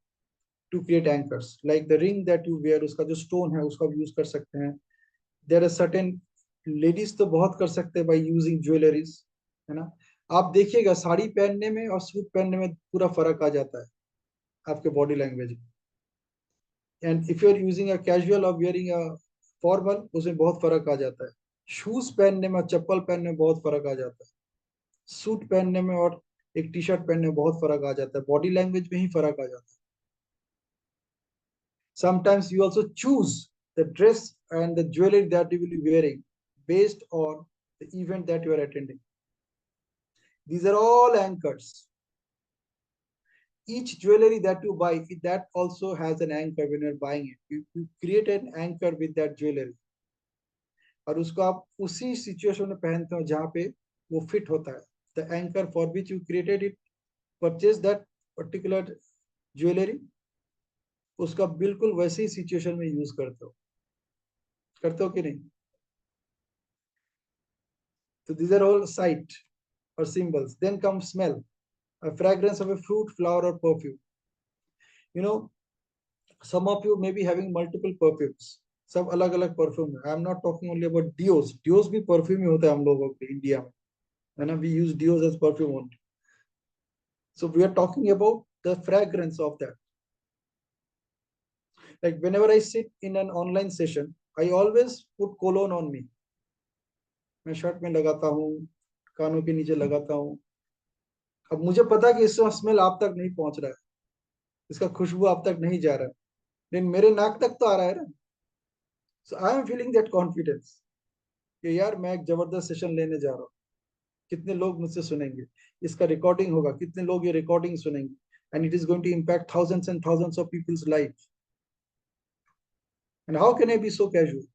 to create anchors, like the ring that you wear, उसका जो stone है उसको आप यूज कर सकते हैं. There are certain ladies तो बहुत कर सकते हैं by using jewelries, है ना. आप देखिएगा साड़ी पहनने में और सूट पहनने में पूरा फर्क आ जाता है आपके बॉडी लैंग्वेज में. And if you are using a casual or wearing a formal, उसमें बहुत फर्क आ जाता है. शूज पहनने में, चप्पल पहनने में बहुत फर्क आ जाता है. सूट पहनने में और एक टी शर्ट पहनने में बहुत फर्क आ जाता है. बॉडी लैंग्वेज में ही फर्क आ जाता है. Sometimes you also choose the dress and the jewelry that you will be wearing based on the event that you are attending. These are all anchors. Each jewelry that you buy, that also has an anchor when you're buying it. You create an anchor with that jewelry. और उसको आप उसी situation में पहनते हो जहाँ पे वो फिट होता है. The anchor for which you created it, purchase that particular jewelry, उसका बिल्कुल वैसे ही सिचुएशन में यूज करते हो कि नहीं. So these are all sight or symbols. Then comes smell, a fragrance of a fruit, flower, or perfume. You know, some of you may be having multiple perfumes. सब अलग अलग परफ्यूम है. I am not talking only about deos. Deos भी perfume ही होता है हम लोगों के इंडिया में, है ना. We use deos as perfume only. So we are talking about the fragrance of that. Like whenever I sit in an online session, I always put cologne on me. मैं shirt में लगाता हूँ, कानों के नीचे लगाता हूँ. अब मुझे पता है कि इसका स्मेल आप तक नहीं पहुंच रहा है, इसका खुशबू आप तक नहीं जा रहा है, लेकिन मेरे नाक तक तो आ रहा है ना. So I am feeling that confidence कि यार मैं एक जबरदस्त सेशन लेने जा रहा हूँ. कितने लोग मुझसे सुनेंगे, इसका रिकॉर्डिंग होगा, कितने लोग ये रिकॉर्डिंग सुनेंगे, and it is going to impact thousands and thousands of peoples life. And how can I be so casual?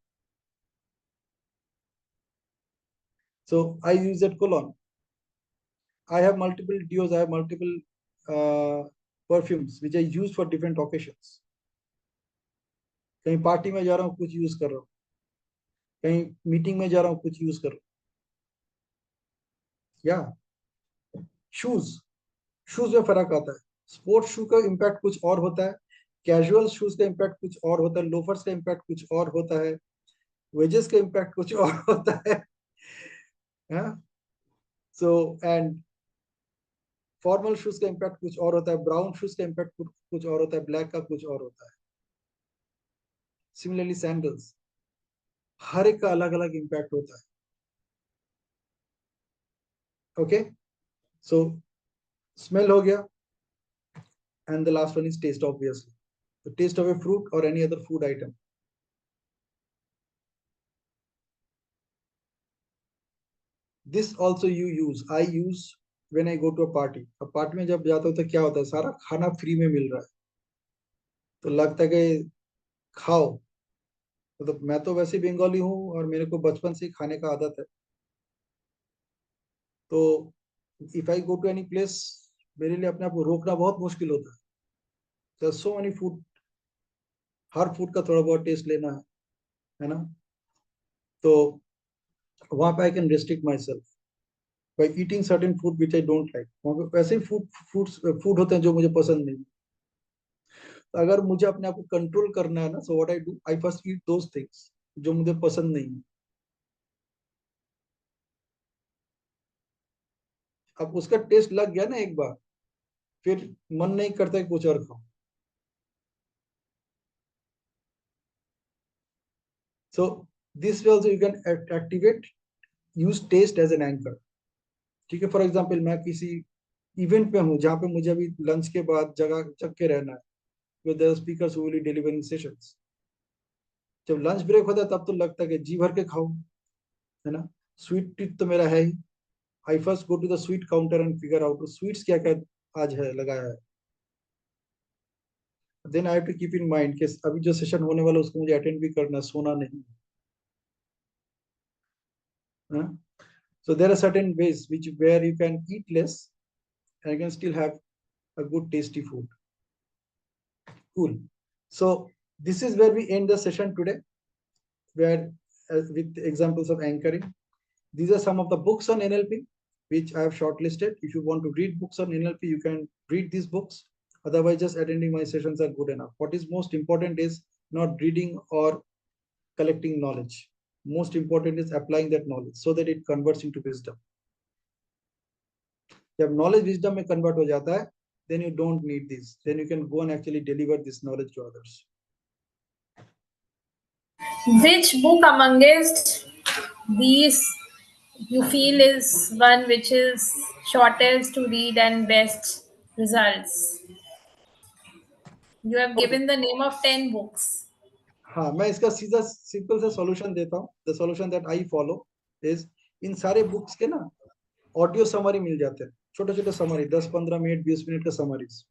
So I use that cologne. I have multiple deos, I have multiple perfumes which I use for different occasions. कहीं party में जा रहा हूँ कुछ use कर रहा हूँ, कहीं मीटिंग में जा रहा हूँ कुछ यूज कर रहा हूँ. या शूज में फर्क आता है. स्पोर्ट्स शू का इम्पैक्ट कुछ और होता है, कैजुअल शूज का इम्पैक्ट कुछ और होता है, लोफर्स का इम्पैक्ट कुछ और होता है, वेजेस का इम्पैक्ट कुछ और होता है. सो एंड फॉर्मल शूज का इम्पैक्ट कुछ और होता है, ब्राउन शूज का इम्पैक्ट कुछ और होता है, ब्लैक का कुछ और होता है. सिमिलरली सैंडल्स, हर एक का अलग अलग इम्पैक्ट होता है. ओके, सो स्मेल हो गया, and the last one is taste. Obviously the taste of a fruit और any other food item. This also you use, I use when I go to a party. अब party में जब जाता हूँ तो क्या होता है, सारा खाना फ्री में मिल रहा है, तो लगता है कि खाओ. मतलब मैं तो वैसे बंगाली हूँ और मेरे को बचपन से ही खाने का आदत है. तो if I go to any place, मेरे लिए अपने आप को रोकना बहुत मुश्किल होता है. सो मेनी फूड, हर फूड का थोड़ा बहुत टेस्ट लेना है ना. तो वहां पे I can restrict my self by eating certain food which I don't like. वहां पे वैसे ही फूड होते हैं जो मुझे पसंद नहीं. तो अगर मुझे अपने आप को कंट्रोल करना है ना, so what I do, I first eat those things जो मुझे पसंद नहीं है. अब उसका टेस्ट लग गया ना एक बार, फिर मन नहीं करता कि कुछ और खाओ. So this way also you can activate, use taste as an anchor. ठीक है, फॉर एग्जाम्पल मैं किसी इवेंट में हूँ जहाँ पे मुझे अभी लंच के बाद जगह जग के रहना है with the speakers who will be delivering sessions. जब लंच ब्रेक होता है तब तो लगता है कि जी भर के खाओ, है ना। स्वीट टीथ तो मेरा है ही। I first go to the sweet counter and figure out sweets क्या क्या आज है लगाया है। Then I have to keep in mind कि अभी जो सेशन होने वाला है उसको मुझे अटेंड भी करना है, सोना नहीं है। So there are certain ways which where you can eat less and you can still have a good tasty food. Cool. So this is where we end the session today, where with examples of anchoring. These are some of the books on NLP which I have shortlisted. If you want to read books on NLP, you can read these books. Otherwise, just attending my sessions are good enough. What is most important is not reading or collecting knowledge. Most important is applying that knowledge so that it converts into wisdom. जब knowledge wisdom में convert हो जाता है, then you don't need this. Then you can go and actually deliver this knowledge to others. Which book amongst these you feel is one which is shortest to read and best results? You have given the name of 10 books. हाँ, मैं इसका सीधा simple सा solution देता हूँ. The solution that I follow is इन सारे books के ना ऑडियो समरी मिल जाते हैं, छोटे छोटे समरी, 10-15 मिनट 20 मिनट का summaries.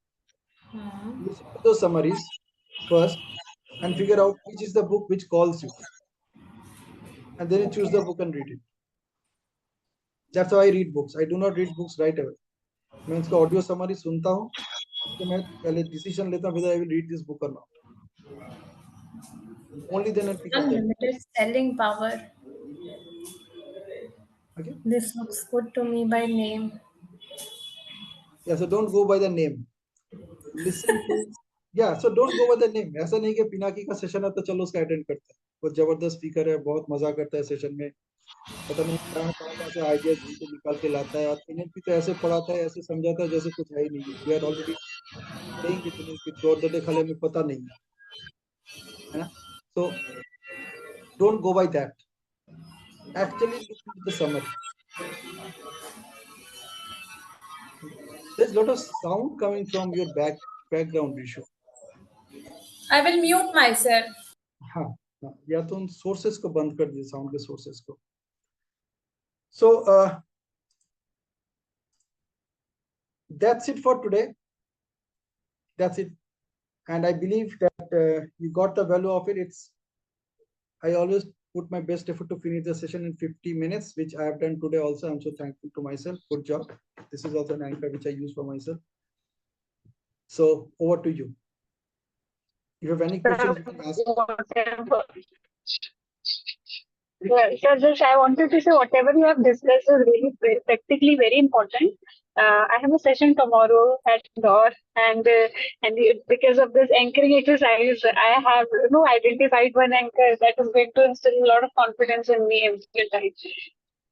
Those summaries first and figure out which is the book which calls you, and then you choose the book and read it. That's how I read books. I do not read books right away. मैं इसका audio summary सुनता हूँ, तो मैं पहले decision लेता हूँ whether I will read this book or not. Only then I pick up that. Unlimited selling power. Okay. This looks good to me by name. Yeah, so don't go by the name. Listen to. Yeah, so don't go by the name. ऐसा नहीं कि पिनाकी का session है तो चलो उसका attend करते हैं. वो जबरदस्त स्पीकर है, बहुत मजा करता है सेशन में. पता नहीं कहाँ से आइडिया ढूंढ के निकाल के लाता है. और NLP तो ऐसे पढ़ाता है, ऐसे समझाता है जैसे कुछ है ही नहीं. We are already playing with NLP. दौड़ खाली हमें पता नहीं है ना. So don't go by that. Actually look into the summary. There's a lot of sound coming from your background, Rishu. I will mute myself. हाँ, या तो उन सोर्सेस को बंद कर दीजिए, साउंड के सोर्सेस को. So that's it for today. That's it, and I believe that you got the value of it. I always put my best effort to finish the session in 50 minutes, which I have done today also. I'm so thankful to myself. Good job. This is also an anchor which I use for myself. So over to you. If you have any questions, you can ask. Yeah, so just I wanted to say whatever you have discussed is really practically very important. I have a session tomorrow at Indore, and because of this anchoring exercise, I have identified one anchor that is going to instill a lot of confidence in me every time.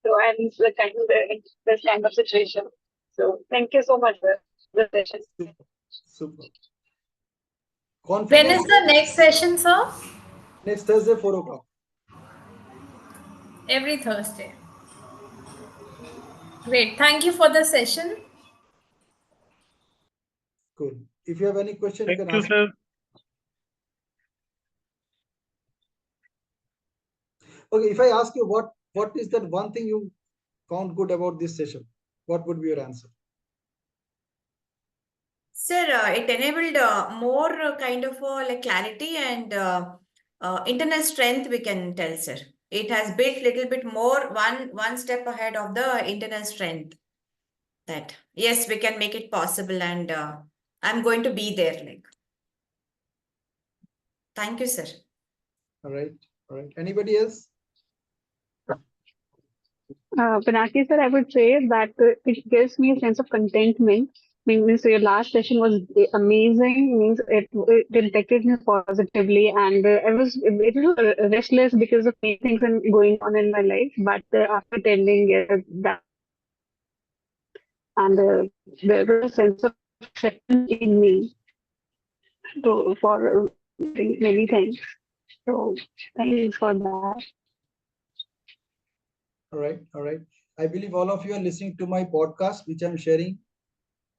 So and this kind of situation. So thank you so much for the session. Super. When is the next session, sir? Next Thursday, 4 o'clock. Every Thursday. Great. Thank you for the session. Cool. If you have any question, you Thank can you, ask. sir. Okay, if I ask you what is that one thing you found good about this session, what would be your answer? Sir, it enabled more kind of like clarity and internal strength, we can tell, sir. It has built little bit more one step ahead of the internal strength. That yes, we can make it possible, and I'm going to be there. Like, thank you, sir. All right. Anybody else? Pinaki sir, I would say that it gives me a sense of contentment. Means your last session was amazing. Means it impacted me positively, and I was restless because of many things going on in my life. But after attending that, and there was a sense of acceptance in me for many things. So thank you for that. All right. I believe all of you are listening to my podcast, which I'm sharing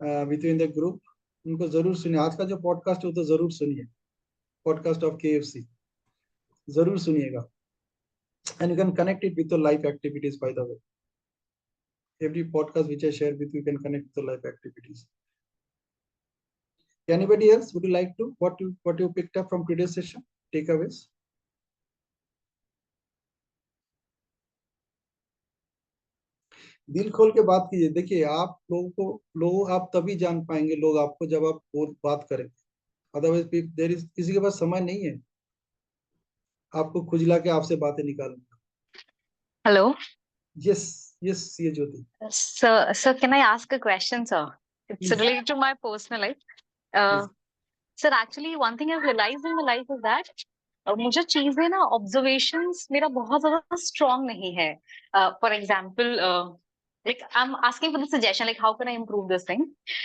with you in the group. उनको जरूर सुनिए, आज का जो podcast है वो तो जरूर सुनिए, पॉडकास्ट ऑफ KFC जरूर सुनिएगा. And you can connect it with your life activities, by the way. Every podcast which I share with you can connect with the life activities. Anybody else would you like to what you picked up from today's session, takeaways? दिल खोल के बात कीजिए. देखिए, आप लोग आप तभी जान पाएंगे लोग आपको जब आप बात करेंगे. अदरवाइज देर इज, किसी के पास समय नहीं है आपको खुजला के आपसे बातें निकालने का. Hello. यस यस, ये ज्योति. Sir, can I ask a question, sir? It's Please. related to my personal life. Please. Sir, actually, one thing I've realized in my life is that मुझे चीजें ना observations मेरा बहुत ज्यादा strong नहीं है. For example, like I'm asking for the suggestion, like how can I improve this thing?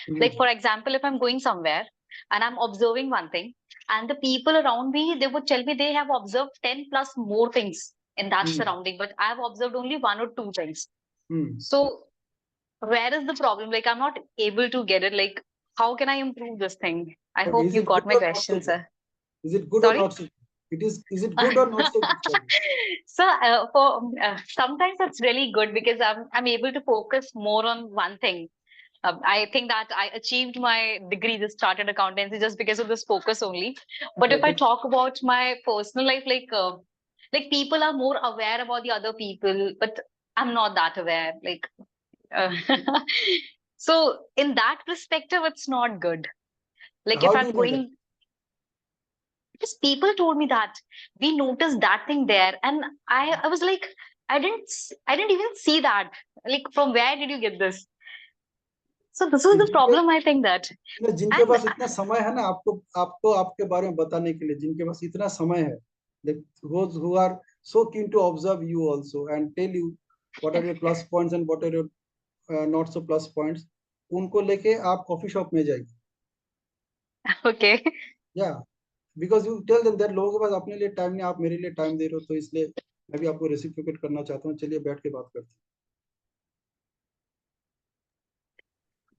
Like for example, if I'm going somewhere and I'm observing one thing, and the people around me, they would tell me they have observed 10 plus more things in that surrounding, but I've observed only one or two things. So where is the problem? Like I'm not able to get it. Like how can I improve this thing? I hope Is you it got good my or not so question, good? sir. Is it good Sorry? or not so good? Is it good or not so good for you? So for sometimes it's really good because I'm able to focus more on one thing. I think that I achieved my degree, this chartered accountancy, just because of this focus only. But if I Okay. talk about my personal life, like people are more aware about the other people, but I'm not that aware. Like, so in that perspective, it's not good. Like How if do I'm you know that? going, because people told me that we noticed that thing there, and I was like, I didn't even see that. Like, from where did you get this? So this is the problem, I think that. जिनके And पास इतना समय है ना आपको आपके बारे में बताने के लिए, जिनके पास इतना समय है, those who are so keen to observe you also and tell you what are your plus points and what are your not so plus points, उनको लेके आप कॉफी शॉप में जाइए. okay. Yeah, because you tell them that लोगों के पास अपने लिए time नहीं, आप मेरे लिए टाइम दे रहे हो, तो इसलिए मैं भी आपको रेसिप्रोकेट करना चाहता हूँ. चलिए बैठ के बात करते हैं.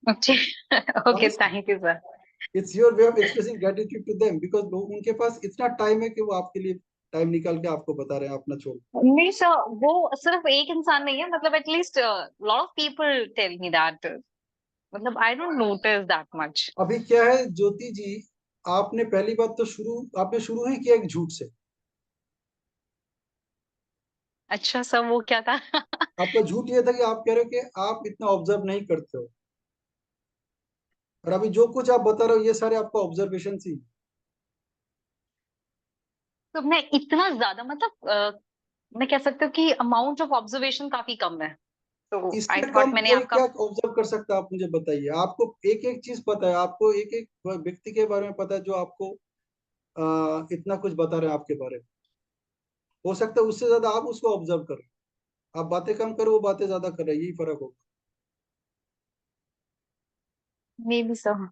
Okay. Okay, Honestly, thank you, sir. it's your way of expressing gratitude to them because लोग उनके पास इतना टाइम है कि वो आपके लिए टाइम निकाल के आपको बता रहे हैं अपना छोड़. नहीं सर, वो सिर्फ एक इंसान नहीं है, मतलब at least lot of people tell me that. मतलब I don't notice that much. अभी क्या है ज्योति जी, आपने पहली बात तो आपने शुरू ही किया एक झूठ से. अच्छा सर, वो क्या था? आपका झूठ ये था कि आप कह रहे हो कि आप इतना ऑब्जर्व नहीं करते हो, और अभी जो कुछ आप बता रहे हो ये सारे आपका ऑब्जर्वेशन ही. तो मैं इतना ज्यादा, मतलब मैं कह सकती हूँ कि अमाउंट ऑफ ऑब्जर्वेशन काफी कम है. तो आई इससे थॉट कम मैंने कोई आपका क्या ऑब्जर्व कर सकता है? आप मुझे बताइए. आपको एक एक चीज पता है, आपको एक एक व्यक्ति के बारे में पता है जो आपको इतना कुछ बता रहे हैं आपके बारे में. हो सकता है उससे ज्यादा आप उसको ऑब्जर्व कर रहे हो. आप बातें कम करो, वो बातें ज्यादा कर रहे हैं, यही फर्क होगा. May be sir.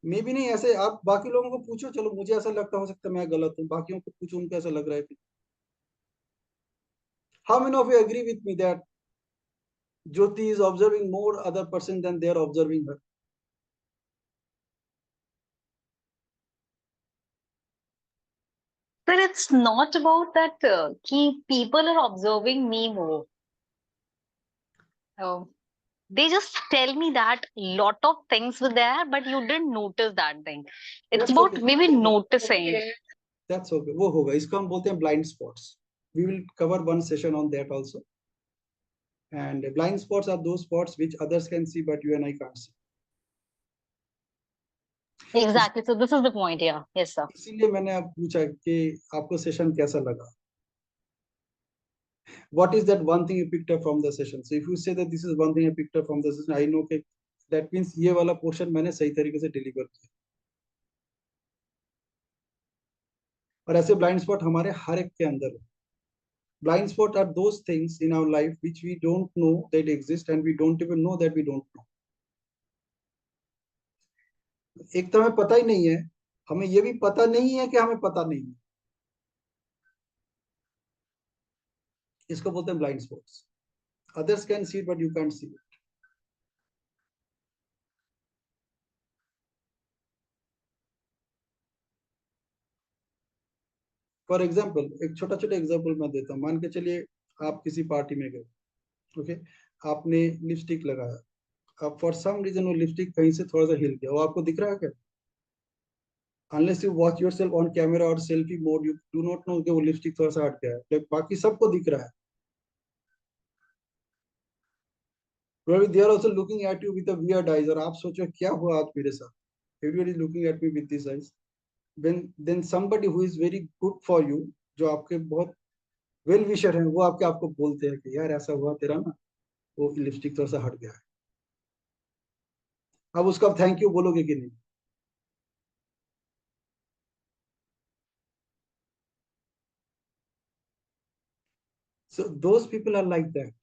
मे भी नहीं, ऐसे आप बाकी लोगों को पूछो. चलो मुझे ऐसा लगता, हो सकता है मैं गलत हूँ, बाकियों को पूछो उनको ऐसा लग रहा है कि. How many of you agree with me that Jyoti is observing more other person than they are observing her? But it's not about that कि people are observing me more. They just tell me that lot of things were there, but you didn't notice that thing. It's That's about okay. maybe noticing. That's okay. वो होगा. इसको हम बोलते हैं blind spots. We will cover one session on that also. And blind spots are those spots which others can see, but you and I can't see. Exactly. So this is the point here. Yes, sir. इसीलिए मैंने आप पूछा कि आपको session कैसा लगा. What is that one thing you picked up from the session? So if you say that this is one thing I picked up from the session, I know कि that means ये वाला portion मैंने सही तरीके से deliver किया. और ऐसे ब्लाइंड स्पॉट हमारे हर एक के अंदर है. Blind spots are those things in our life which we don't know that exist and we don't even know that we don't know. एक तो हमें पता ही नहीं है, हमें ये भी पता नहीं है कि हमें पता नहीं है. इसको बोलते हैं blind spots. Others can see it, but you can't see it. For example एक छोटा छोटा एग्जाम्पल मैं देता हूँ. मान के चलिए आप किसी पार्टी में गए, ओके, आपने लिपस्टिक लगाया, अब फॉर सम रीजन वो लिपस्टिक कहीं से थोड़ा सा हिल गया, वो आपको दिख रहा है क्या? Unless you watch yourself on camera और selfie mode, you do not know कि वो लिपस्टिक थोड़ा सा हट गया है. बाकी सबको दिख रहा है. Probably they are also looking at you with a weird eyes, और आप सोचो क्या हुआ आज मेरे साथ. Everybody is looking at me with these eyes. Then somebody who is very good for you, जो आपके बहुत वेल विशर हैं, वो आपको बोलते हैं कि यार ऐसा हुआ तेरा ना, वो लिपस्टिक थोड़ा सा हट गया है. अब उसका थैंक यू बोलोगे कि नहीं? So those people are like that.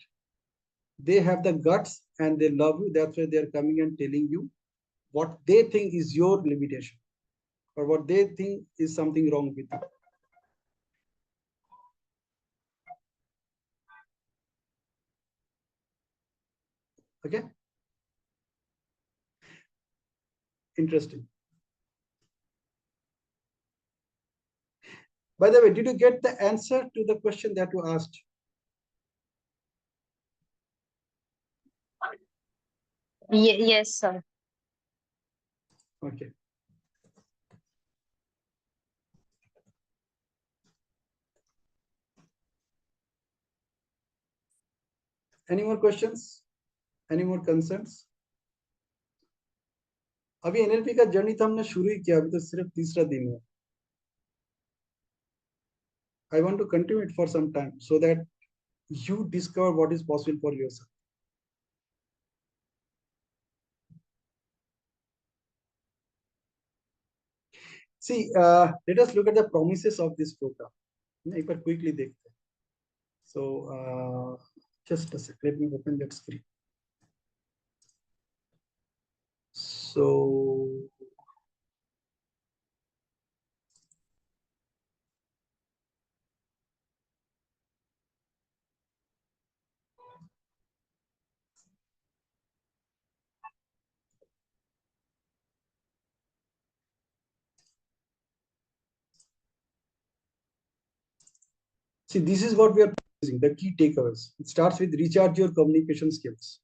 They have the guts and they love you. That's why they are coming and telling you what they think is your limitation, or what they think is something wrong with you. Okay? Interesting. By the way, did you get the answer to the question that you asked? Yes, sir. Okay. Any more questions? Any more concerns? अभी NLP का journey तो हमने शुरू ही किया, अभी तो सिर्फ तीसरा दिन है. I want to continue it for some time so that you discover what is possible for yourself. See, let us look at the promises of this program. एक बार quickly देखते हैं. So, just a sec. Let me open that screen. So, see, this is what we are using, the key takeaways. It starts with recharge your communication skills.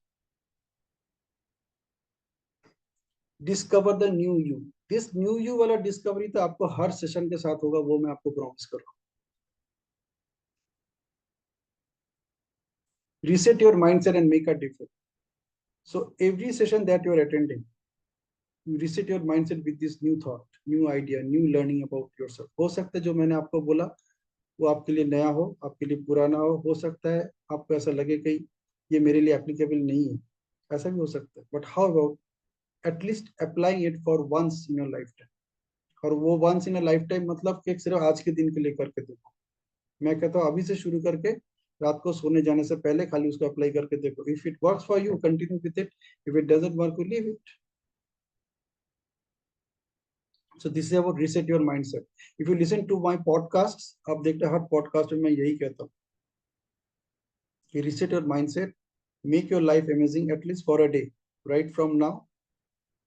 Discover the new you. This new you वाला discovery तो आपको हर session के साथ होगा, वो मैं आपको promise कर रहा हूँ. Reset your mindset and make a difference. So every session that you are attending, you reset your mindset with this new thought, new idea, new learning about yourself. हो सकता है जो मैंने आपको बोला वो आपके लिए नया हो, आपके लिए पुराना हो सकता है आपको ऐसा लगे कि ये मेरे लिए एप्लीकेबल नहीं है, ऐसा भी हो सकता है. But how about at least applying it for once in your lifetime. और वो once in a lifetime मतलब कि सिर्फ आज के दिन के लिए करके देखो. मैं कहता हूँ अभी से शुरू करके रात को सोने जाने से पहले खाली उसको अप्लाई करके देखो. If it works for you, continue with it. If it doesn't work, you leave it. So this is about reset your mindset. If you listen to my podcasts, आप देखते हैं हर podcast में मैं यही कहता हूँ कि reset your mindset, make your life amazing at least for a day, right from now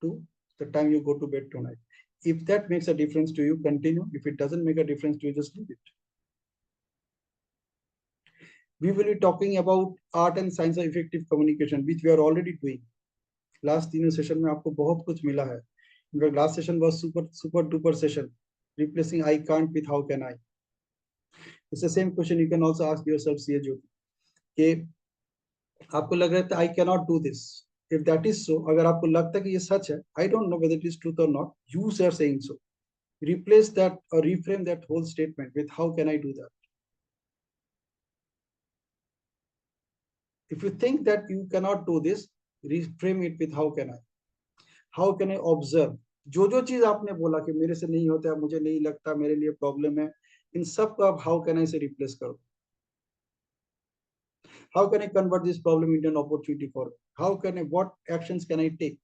to the time you go to bed tonight. If that makes a difference to you, continue. If it doesn't make a difference to you, just leave it. We will be talking about art and science of effective communication, which we are already doing. Last तीनों session में आपको बहुत कुछ मिला है. In fact, last session was super duper session, replacing I can't with how can I. It's the same question you can also ask yourself, CA Jyoti, कि आपको लग रहा है I cannot do this. If that is so, अगर आपको लगता है कि ये सच है, I don't know whether it is truth or not, you are saying so. Replace that or reframe that whole statement with how can I do that? If you think that you cannot do this, reframe it with how can I? How can I observe? जो चीज आपने बोला कि मेरे से नहीं होता, मुझे नहीं लगता, मेरे लिए प्रॉब्लम है, इन सब को आप how can I से replace करो. How can I convert this problem into an opportunity for me? How can I, what actions can I take?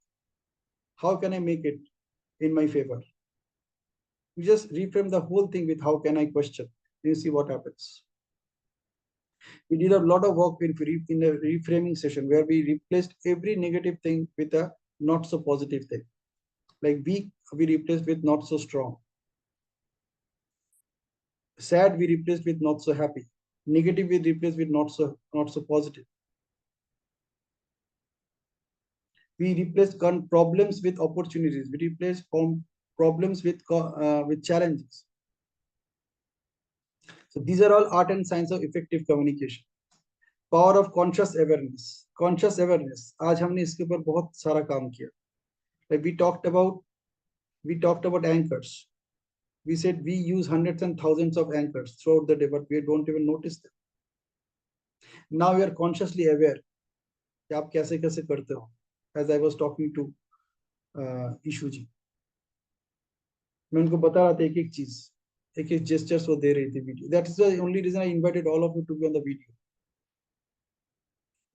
How can I make it in my favor? You just reframe the whole thing with how can I question, and you see what happens. We did a lot of work in a reframing session where we replaced every negative thing with a not so positive thing. Like weak, we replaced with not so strong. Sad, we replaced with not so happy. Negative, we replaced with not so positive. We replaced problems with opportunities. We replaced problems with challenges. So these are all art and science of effective communication. Power of conscious awareness. Conscious awareness. आज हमने इसके ऊपर बहुत सारा काम किया. Like we talked about anchors. We said we use hundreds and thousands of anchors throughout the day, but we don't even notice them. Now we are consciously aware कि आप कैसे कैसे करते हो. As I was talking to ईशू जी, मैं उनको बता रहा था एक चीज, एक gestures वो दे रही थी video. That is the only reason I invited all of you to be on the video.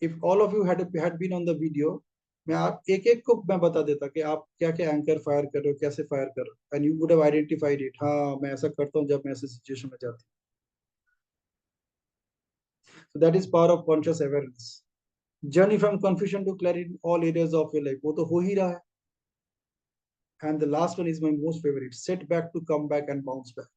If all of you had been on the video, मैं आप एक को मैं बता देता कि आप क्या क्या एंकर फायर कर रहे हो, कैसे फायर कर रहे हो, and you would have identified it. हाँ, मैं ऐसा करता हूँ जब मैं ऐसे सिचुएशन में जाती हूँ. So that is power of conscious awareness. Journey from confusion to clarity in all areas of your life. वो तो हो ही रहा है. And the last one is my most favorite. Set back to come back and bounce back.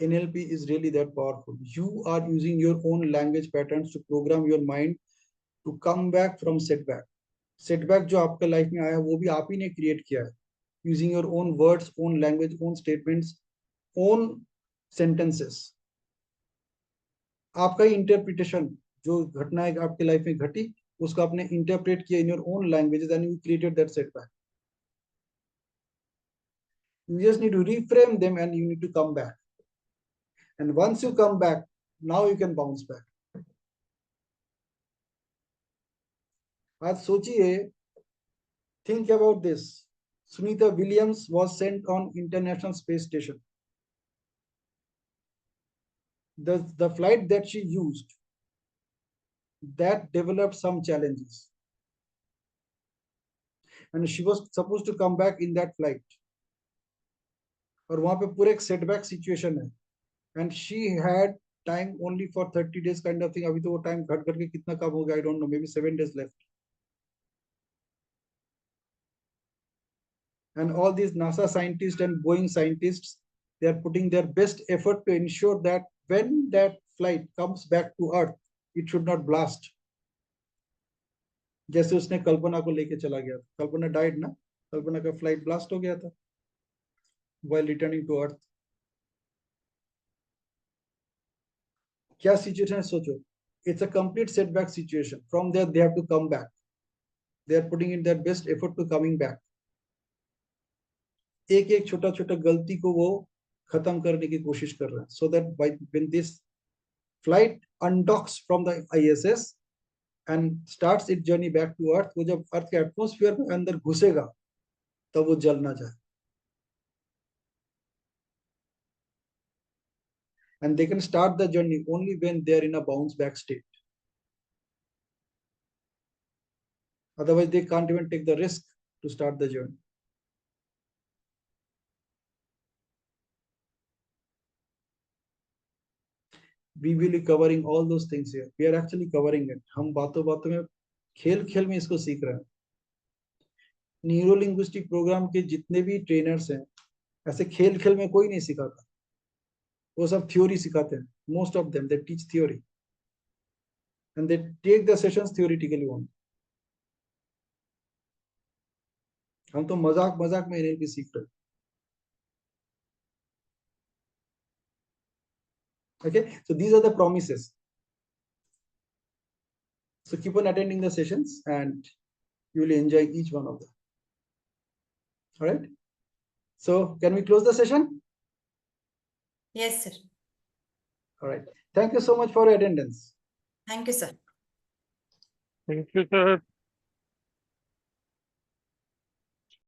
NLP is really that powerful. You are using your own language patterns to program your mind to come back from setback. Setback जो आपका life में आया वो भी आप ही ने create किया है. Using your own words, own language, own statements, own sentences. आपका ही इंटरप्रिटेशन, जो घटना आपके लाइफ में घटी उसको आपने इंटरप्रेट किया in your own languages and you created that setback. You just need to reframe them and you need to come back. And once you come back, now you can bounce back. आज सोचिए, think about this. Sunita Williams was sent on International Space Station. The flight that she used, that developed some challenges. And she was supposed to come back in that flight. और वहां पे पूरे एक setback situation है. And she had time only for 30 days kind of thing. अभी तो वो time घट के कितना कम हो गया, I don't know, maybe 7 days left. And all these NASA scientists and Boeing scientists, they are putting their best effort to ensure that when that flight comes back to Earth, it should not blast. जैसे उसने कल्पना को लेके चला गया था. कल्पना died ना, कल्पना का flight blast हो गया था while returning to Earth. क्या situation है सोचो. It's a complete setback situation. From there they have to come back. They are putting in their best effort to coming back. एक छोटा छोटा गलती को वो खत्म करने की कोशिश कर रहे हैं. So that when this flight undocks from the ISS and starts its journey back to Earth, वो जब Earth के एटमॉस्फेयर में अंदर घुसेगा तब वो जल ना जाए. And they can start the journey only when they are in a bounce back state. Otherwise, they can't even take the risk to start the journey. We will be covering all those things here. We are actually covering it. हम बातों बातों में खेल में इसको सीख रहे हैं. न्यूरो लिंग्विस्टिक प्रोग्राम के जितने भी ट्रेनर्स हैं, ऐसे खेल में कोई नहीं सिखाता. वो सब थ्योरी सिखाते हैं. Most of them, they teach theory. And they take the sessions theoretically only. हम तो मजाक में NLP सीख रहे हैं. Okay, so these are the promises. So keep on attending the sessions and you will enjoy each one of them. All right. So can we close the session? Yes, sir. All right. Thank you so much for your attendance. Thank you, sir. Thank you, sir.